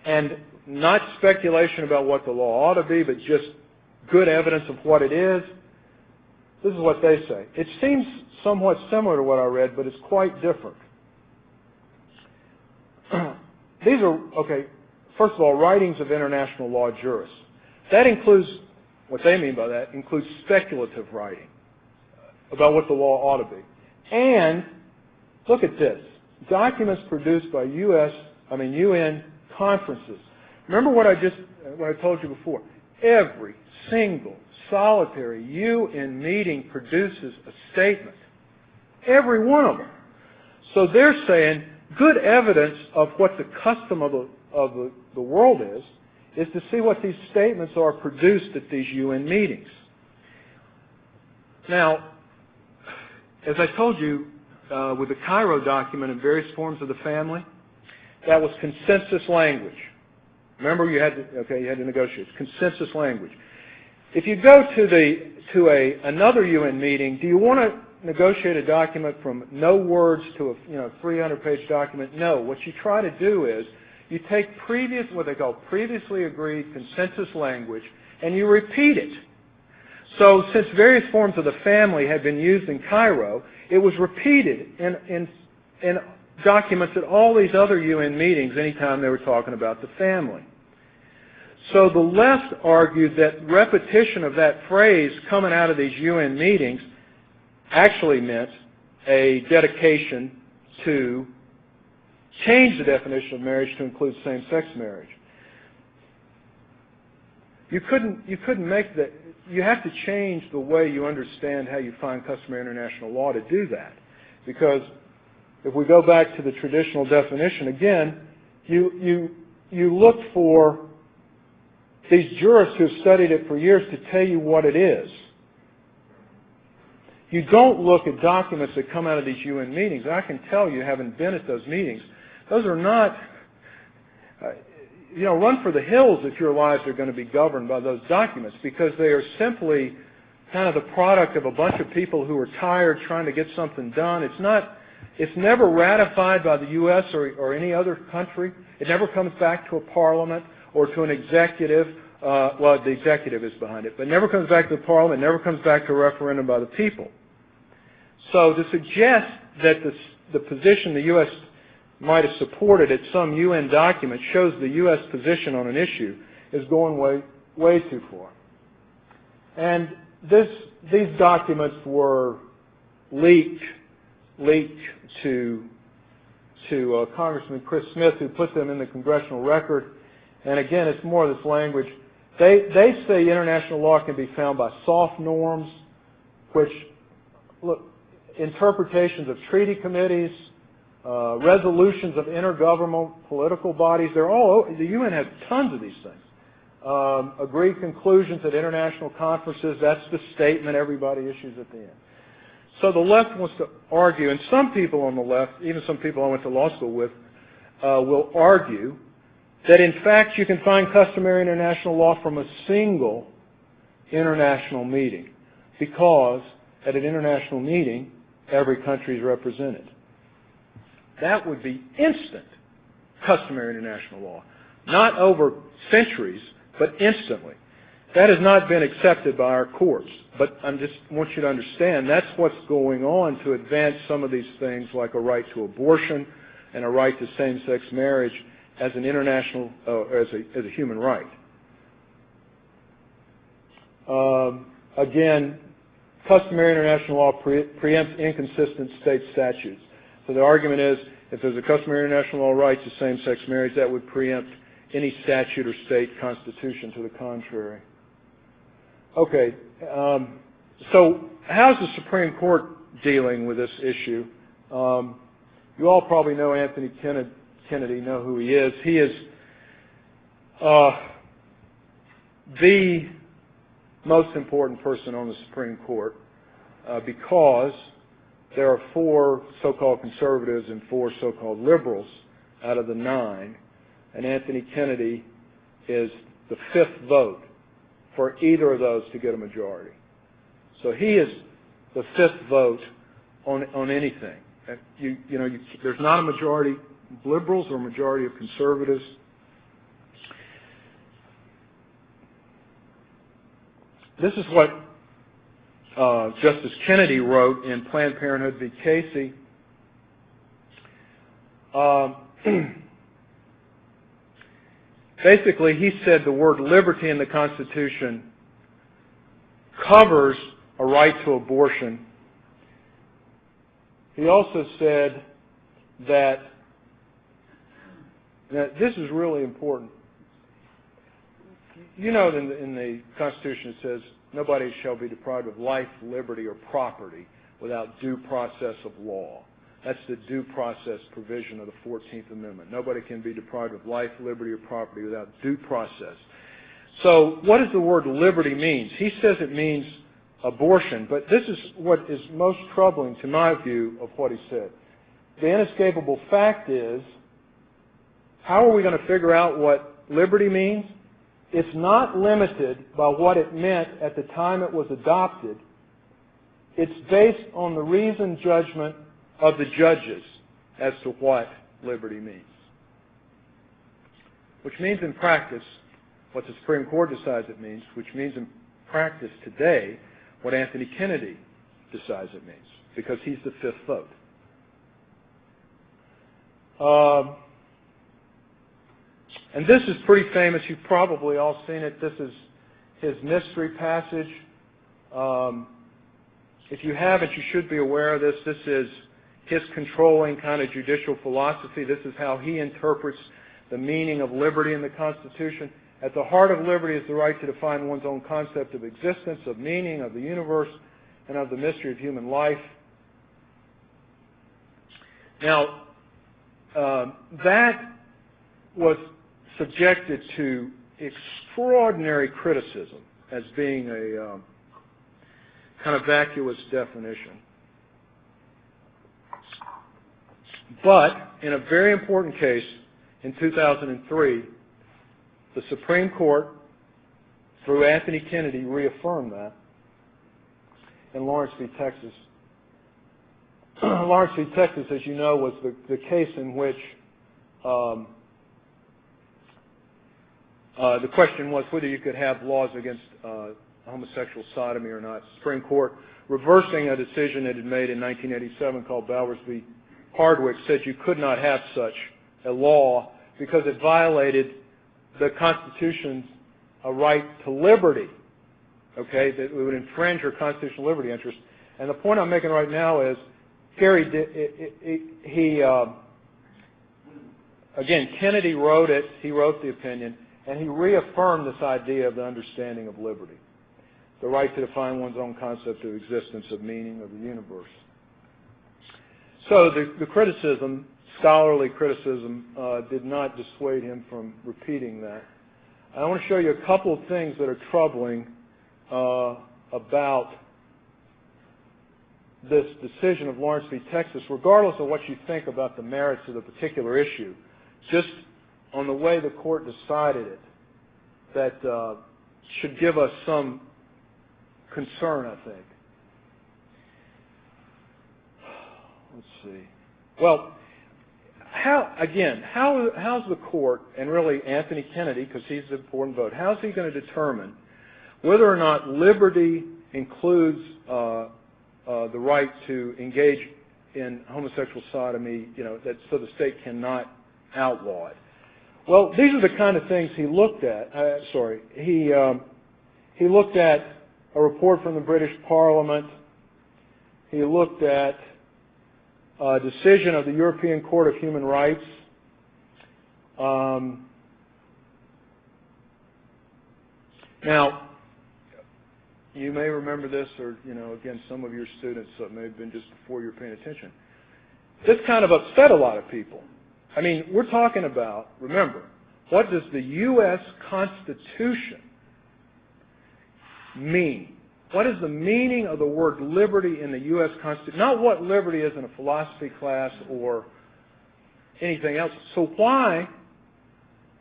and not speculation about what the law ought to be, but just good evidence of what it is. This is what they say. It seems somewhat similar to what I read, but it's quite different. These are, okay, first of all, writings of international law jurists. That includes, what they mean by that, includes speculative writing about what the law ought to be. And, look at this, documents produced by UN conferences. Remember what I told you before. Every single solitary UN meeting produces a statement. Every one of them. So they're saying good evidence of what the custom of the world is to see what these statements are produced at these UN meetings. Now, as I told you, with the Cairo document and various forms of the family, that was consensus language. Remember, you had to negotiate. Consensus language. If you go to another UN meeting, do you want to negotiate a document from no words to a 300-page document? No. What you try to do is you take what they call previously agreed consensus language, and you repeat it. So since various forms of the family had been used in Cairo, it was repeated in documents at all these other UN meetings anytime they were talking about the family. So the left argued that repetition of that phrase coming out of these UN meetings actually meant a dedication to change the definition of marriage to include same-sex marriage. You couldn't make that. You have to change the way you understand how you find customary international law to do that. Because if we go back to the traditional definition again, you look for these jurists who have studied it for years to tell you what it is. You don't look at documents that come out of these UN meetings. I can tell you, having been at those meetings, those are not, run for the hills if your lives are going to be governed by those documents, because they are simply kind of the product of a bunch of people who are tired trying to get something done. It's never ratified by the U.S. or any other country. It never comes back to a parliament or to an executive. The executive is behind it, but it never comes back to the parliament, never comes back to a referendum by the people. So to suggest that the position the U.S. might have supported at some UN document shows the U.S. position on an issue is going way too far. And these documents were leaked to Congressman Chris Smith, who put them in the congressional record. And again, it's more of this language. They say international law can be found by soft norms, which, look, interpretations of treaty committees, resolutions of intergovernmental political bodies. They're all over. The UN has tons of these things. Agreed conclusions at international conferences. That's the statement everybody issues at the end. So the left wants to argue, and some people on the left, even some people I went to law school with, will argue that in fact you can find customary international law from a single international meeting, because at an international meeting every country is represented. That would be instant customary international law. Not over centuries, but instantly. That has not been accepted by our courts. But I just want you to understand that's what's going on to advance some of these things, like a right to abortion and a right to same-sex marriage as an international, as a human right. Again, customary international law preempts inconsistent state statutes. So the argument is, if there's a customary international law right to same-sex marriage, that would preempt any statute or state constitution to the contrary. Okay, so how's the Supreme Court dealing with this issue? You all probably know Anthony Kennedy, know who he is. He is the most important person on the Supreme Court because there are 4 so-called conservatives and 4 so-called liberals out of the 9, and Anthony Kennedy is the fifth vote for either of those to get a majority. So he is the fifth vote on anything. There's not a majority of liberals or a majority of conservatives. This is what Justice Kennedy wrote in Planned Parenthood v. Casey. Basically, he said the word liberty in the Constitution covers a right to abortion. He also said that this is really important. You know, in the Constitution it says, nobody shall be deprived of life, liberty, or property without due process of law. That's the due process provision of the 14th Amendment. Nobody can be deprived of life, liberty, or property without due process. So what does the word liberty mean? He says it means abortion, but this is what is most troubling to my view of what he said. The inescapable fact is, how are we going to figure out what liberty means? It's not limited by what it meant at the time it was adopted. It's based on the reasoned judgment of the judges as to what liberty means. Which means in practice what the Supreme Court decides it means, which means in practice today what Anthony Kennedy decides it means, because he's the fifth vote. And this is pretty famous. You've probably all seen it. This is his mystery passage. If you haven't, you should be aware of this. This is his controlling kind of judicial philosophy. This is how he interprets the meaning of liberty in the Constitution. At the heart of liberty is the right to define one's own concept of existence, of meaning, of the universe, and of the mystery of human life. Now, that was subjected to extraordinary criticism as being a kind of vacuous definition. But in a very important case in 2003, the Supreme Court, through Anthony Kennedy, reaffirmed that in Lawrence v. Texas. Lawrence v. Texas, as you know, was the case in which the question was whether you could have laws against homosexual sodomy or not. The Supreme Court, reversing a decision it had made in 1987 called Bowers v. Hardwick, said you could not have such a law because it violated the Constitution's right to liberty, okay, that it would infringe your constitutional liberty interest. And the point I'm making right now is, again, Kennedy wrote it, he wrote the opinion, and he reaffirmed this idea of the understanding of liberty, the right to define one's own concept of existence, of meaning, of the universe. So the criticism, scholarly criticism, did not dissuade him from repeating that. I want to show you a couple of things that are troubling about this decision of Lawrence v. Texas, regardless of what you think about the merits of the particular issue, just on the way the court decided it, that should give us some concern, I think. Let's see. Well, how's the court, and really Anthony Kennedy, because he's the important vote, how's he going to determine whether or not liberty includes the right to engage in homosexual sodomy, that so the state cannot outlaw it? Well, these are the kind of things he looked at. He looked at a report from the British Parliament. He looked at a decision of the European Court of Human Rights. Now, you may remember this, or, again, some of your students may have been just before you're paying attention. This kind of upset a lot of people. I mean, we're talking about, remember, what does the U.S. Constitution mean? What is the meaning of the word liberty in the U.S. Constitution? Not what liberty is in a philosophy class or anything else. So why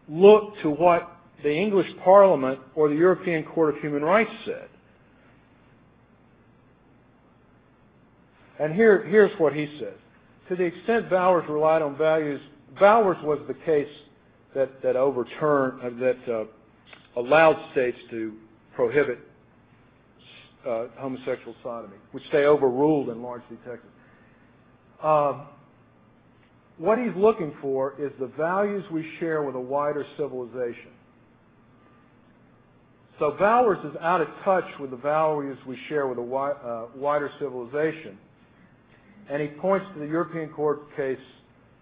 look to what the English Parliament or the European Court of Human Rights said. And here's what he says. To the extent Bowers relied on values, Bowers was the case that allowed states to prohibit homosexual sodomy, which they overruled in largely Texas. What he's looking for is the values we share with a wider civilization. So Bowers is out of touch with the values we share with a wider civilization. And he points to the European Court case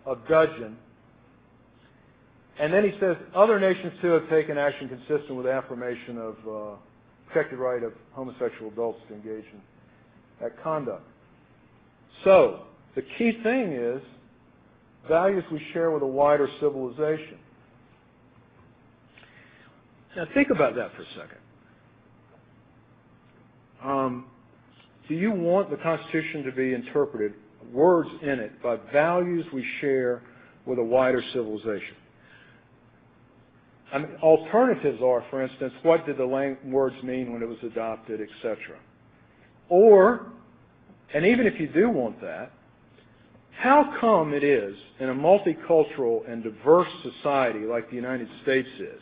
of Dudgeon. And then he says, other nations too have taken action consistent with the affirmation of protected right of homosexual adults to engage in that conduct. So, the key thing is values we share with a wider civilization. Now think about that for a second. Do you want the Constitution to be interpreted, words in it, by values we share with a wider civilization? I mean, alternatives are, for instance, what did the words mean when it was adopted, etc. Or, and even if you do want that, how come it is in a multicultural and diverse society like the United States is,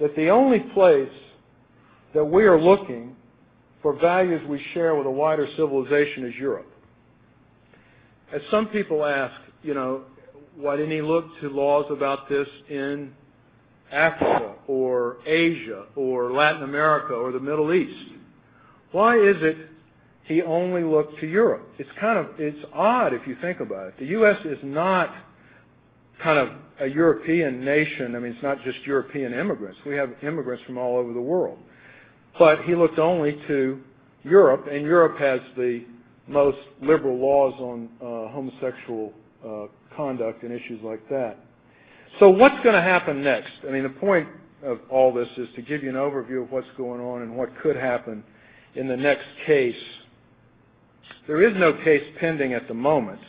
that the only place that we are looking for values we share with a wider civilization is Europe? As some people ask, why didn't he look to laws about this in Africa or Asia or Latin America or the Middle East? Why is it he only looked to Europe? It's odd if you think about it. The U.S. is not kind of a European nation. I mean, it's not just European immigrants. We have immigrants from all over the world. But he looked only to Europe, and Europe has the most liberal laws on homosexual conduct and issues like that. So what's going to happen next? I mean, the point of all this is to give you an overview of what's going on and what could happen in the next case. There is no case pending at the moment,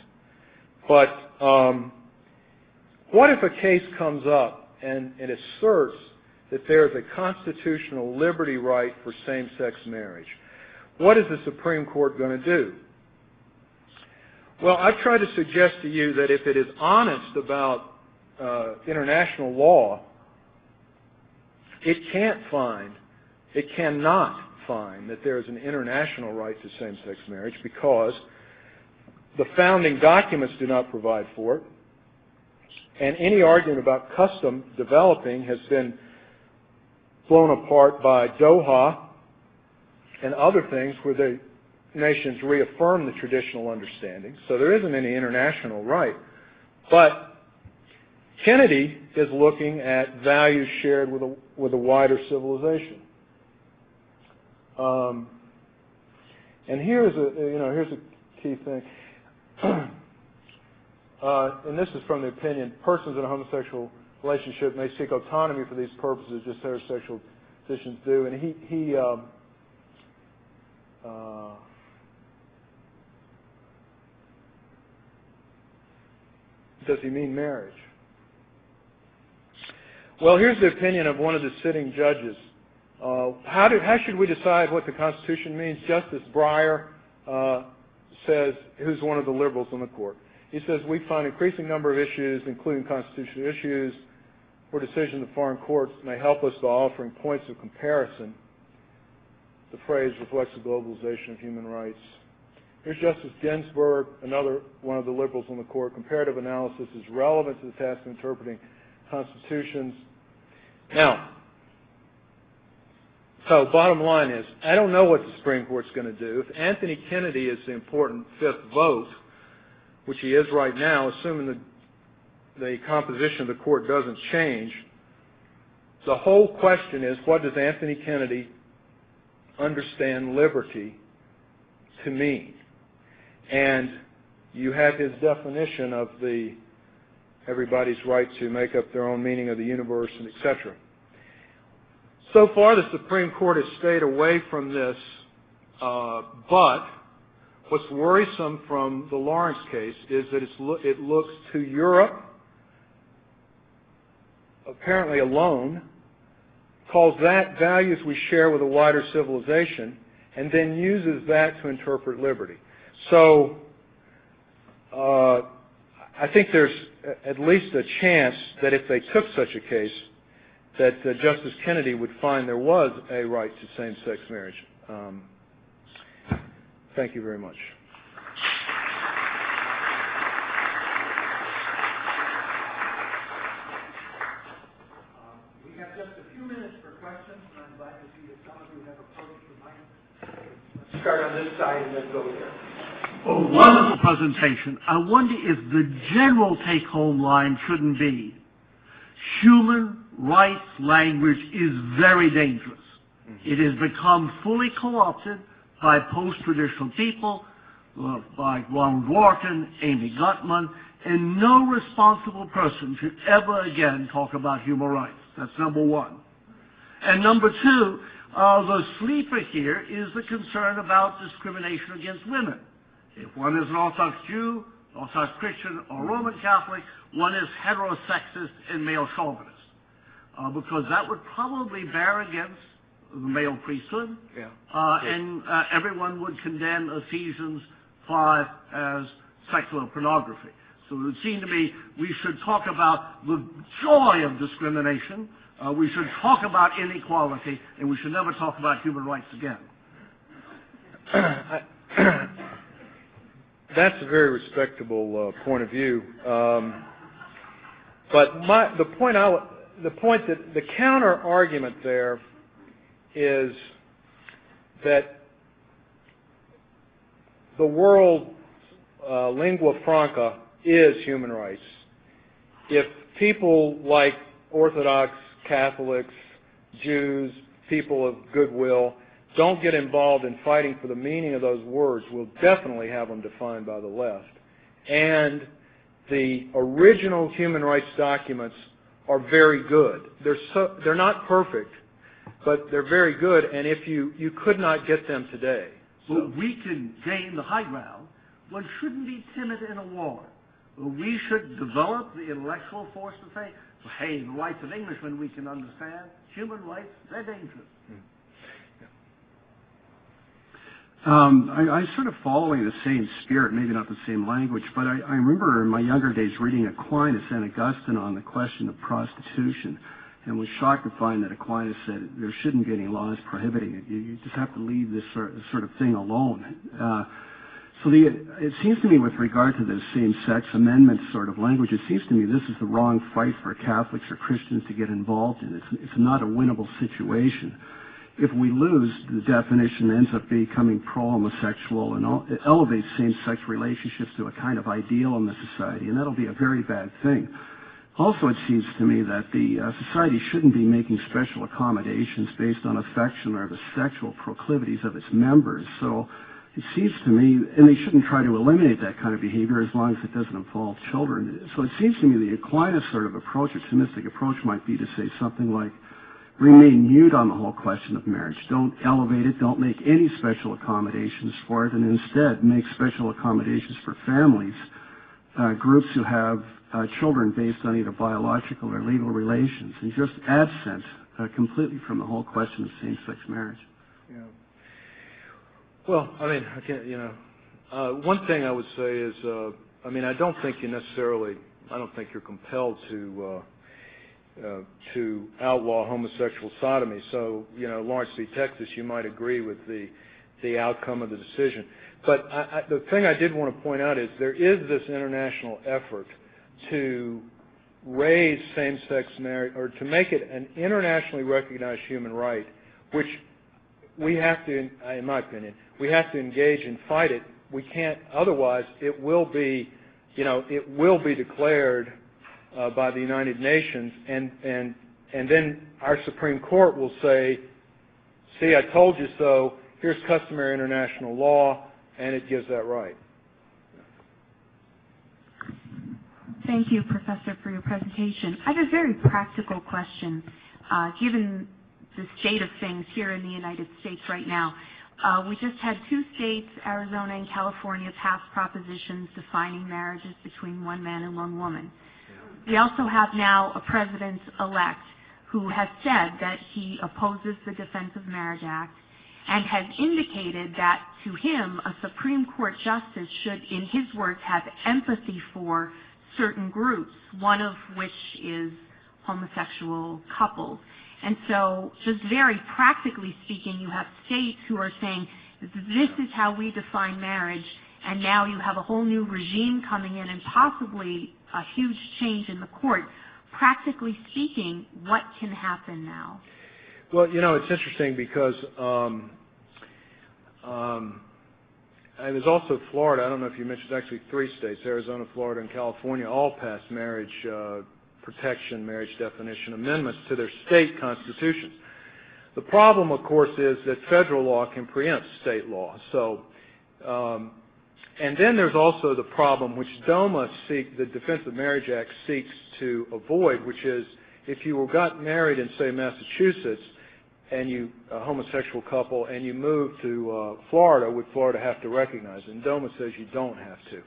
but what if a case comes up and it asserts that there is a constitutional liberty right for same-sex marriage? What is the Supreme Court going to do? Well, I've tried to suggest to you that if it is honest about international law, it cannot find that there is an international right to same-sex marriage because the founding documents do not provide for it, and any argument about custom developing has been blown apart by Doha and other things where the nations reaffirm the traditional understanding. So there isn't any international right. But Kennedy is looking at values shared with a wider civilization. And here's a key thing. And this is from the opinion, persons in a homosexual relationship may seek autonomy for these purposes, just heterosexual positions do. And he does he mean marriage? Well, here's the opinion of one of the sitting judges. How should we decide what the Constitution means? Justice Breyer says, who's one of the liberals on the court. He says, we find an increasing number of issues, including constitutional issues, where decisions of foreign courts may help us by offering points of comparison. The phrase reflects the globalization of human rights. Here's Justice Ginsburg, another one of the liberals on the court. Comparative analysis is relevant to the task of interpreting constitutions. Now, so bottom line is, I don't know what the Supreme Court's going to do. If Anthony Kennedy is the important fifth vote, which he is right now, assuming the composition of the court doesn't change, the whole question is, what does Anthony Kennedy understand liberty to mean? And you have his definition of everybody's right to make up their own meaning of the universe, and etc. So far, the Supreme Court has stayed away from this, but what's worrisome from the Lawrence case is that it looks to Europe, apparently alone, calls that values we share with a wider civilization, and then uses that to interpret liberty. So I think there's at least a chance that if they took such a case, that Justice Kennedy would find there was a right to same-sex marriage. Thank you very much. We have just a few minutes for questions, and I'm glad to see that some of you have approached the mic. Let's start on this side and then go there. Oh, wonderful presentation. I wonder if the general take-home line shouldn't be, human rights language is very dangerous. It has become fully co-opted by post-traditional people like Ronald Dworkin, Amy Gutmann, and no responsible person should ever again talk about human rights. That's number one. And number two, the sleeper here is the concern about discrimination against women. If one is an Orthodox Jew, Orthodox Christian, or Roman Catholic, one is heterosexist and male chauvinist. Because that would probably bear against the male priesthood, and everyone would condemn Ephesians 5 as sexual pornography. So it would seem to me we should talk about the joy of discrimination, we should talk about inequality, and we should never talk about human rights again. That's a very respectable point of view. But the counter argument there is that the world lingua franca is human rights. If people like Orthodox Catholics, Jews, people of goodwill don't get involved in fighting for the meaning of those words, we'll definitely have them defined by the left. And the original human rights documents are very good. They're not perfect, but they're very good, and if you could not get them today. Well, we can gain the high ground. One shouldn't be timid in a war. We should develop the intellectual force to say, hey, the rights of Englishmen we can understand. Human rights, they're dangerous. I sort of following the same spirit, maybe not the same language, but I remember in my younger days reading Aquinas and Augustine on the question of prostitution, and was shocked to find that Aquinas said there shouldn't be any laws prohibiting it. You just have to leave this sort of thing alone. It seems to me with regard to the same-sex amendment sort of language, it seems to me this is the wrong fight for Catholics or Christians to get involved in. It's not a winnable situation. If we lose, the definition ends up becoming pro-homosexual and it elevates same-sex relationships to a kind of ideal in the society, and that'll be a very bad thing. Also, it seems to me that the society shouldn't be making special accommodations based on affection or the sexual proclivities of its members. So it seems to me, and they shouldn't try to eliminate that kind of behavior as long as it doesn't involve children. So it seems to me the Aquinas sort of approach, or Thomistic approach, might be to say something like, remain mute on the whole question of marriage. Don't elevate it. Don't make any special accommodations for it, and instead make special accommodations for families, groups who have children based on either biological or legal relations, and just absent completely from the whole question of same-sex marriage. Yeah. Well, I mean, I can't, one thing I would say is, I don't think you're compelled to outlaw homosexual sodomy. So, Lawrence v. Texas, you might agree with the outcome of the decision. But the thing I did want to point out is there is this international effort to raise same-sex marriage, or to make it an internationally recognized human right, which we have to, in my opinion, we have to engage and fight it. We can't, otherwise it will be declared by the United Nations, and then our Supreme Court will say, see, I told you so, here's customary international law, and it gives that right. Thank you, Professor, for your presentation. I have a very practical question. Given the state of things here in the United States right now, we just had two states, Arizona and California, pass propositions defining marriages between one man and one woman. We also have now a president-elect who has said that he opposes the Defense of Marriage Act and has indicated that to him a Supreme Court justice should, in his words, have empathy for certain groups, one of which is homosexual couples. And so just very practically speaking, you have states who are saying, this is how we define marriage, and now you have a whole new regime coming in and possibly a huge change in the court. Practically speaking, what can happen now? Well, you know, it's interesting because it was also Florida. I don't know if you mentioned, actually 3 states, Arizona, Florida, and California, all passed marriage protection, marriage definition amendments to their state constitutions. The problem, of course, is that federal law can preempt state law. So, and then there's also the problem which the Defense of Marriage Act seeks to avoid, which is if you got married in, say, Massachusetts, and a homosexual couple, and you move to Florida, would Florida have to recognize it? And DOMA says you don't have to.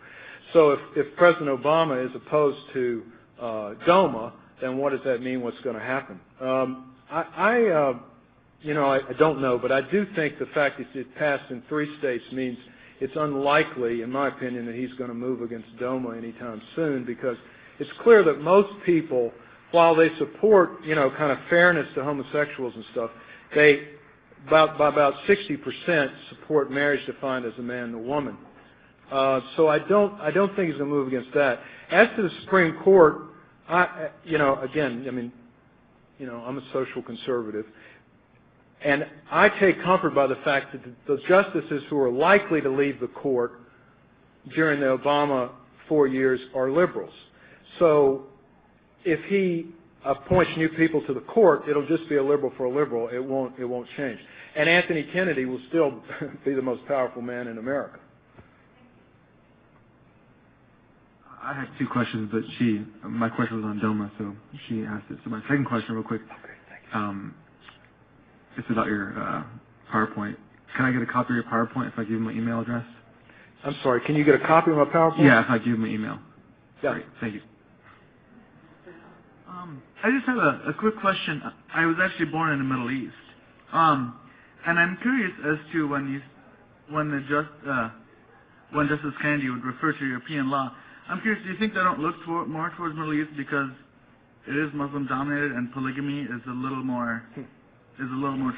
So if President Obama is opposed to DOMA, then what does that mean? What's going to happen? I don't know, but I do think the fact that it passed in 3 states means it's unlikely, in my opinion, that he's going to move against DOMA anytime soon, because it's clear that most people, while they support, kind of fairness to homosexuals and stuff, they about 60% support marriage defined as a man and a woman. So I don't think he's going to move against that. As to the Supreme Court, I'm a social conservative, and I take comfort by the fact that the justices who are likely to leave the court during the Obama 4 years are liberals. So if he appoints new people to the court, it'll just be a liberal for a liberal. It won't change. And Anthony Kennedy will still be the most powerful man in America. I had 2 questions, but my question was on DOMA, so she asked it. So my second question, real quick, it's about your PowerPoint. Can I get a copy of your PowerPoint if I give you my email address? I'm sorry, can you get a copy of my PowerPoint? Yeah, if I give you my email. Yeah. Great, thank you. I just have a quick question. I was actually born in the Middle East, and I'm curious as to when Justice Kennedy would refer to European law. I'm curious. Do you think they don't look more towards Middle East because it is Muslim dominated and polygamy is a little more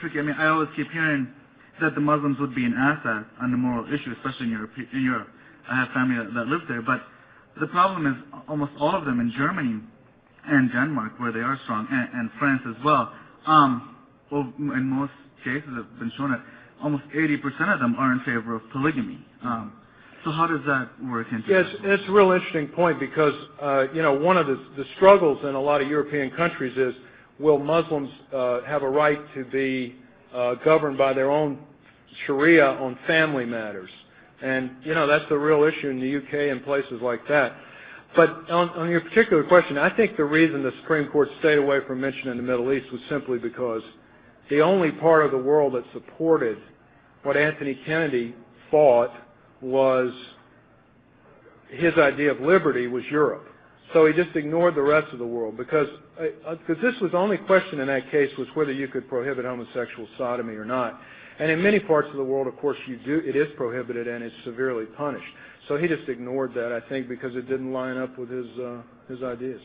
tricky? I mean, I always keep hearing that the Muslims would be an asset on the moral issue, especially in Europe. I have family that lives there, but the problem is almost all of them in Germany and Denmark, where they are strong, and France as well. In most cases, have been shown that almost 80% of them are in favor of polygamy. So how does that work into Yes, it's a real interesting point because, one of the struggles in a lot of European countries is, will Muslims have a right to be governed by their own Sharia on family matters? And, that's a real issue in the UK and places like that. But on your particular question, I think the reason the Supreme Court stayed away from mentioning the Middle East was simply because the only part of the world that supported what Anthony Kennedy fought was his idea of liberty was Europe. So he just ignored the rest of the world because this was the only question in that case was whether you could prohibit homosexual sodomy or not. And in many parts of the world, of course, it is prohibited and it's severely punished. So he just ignored that, I think, because it didn't line up with his ideas.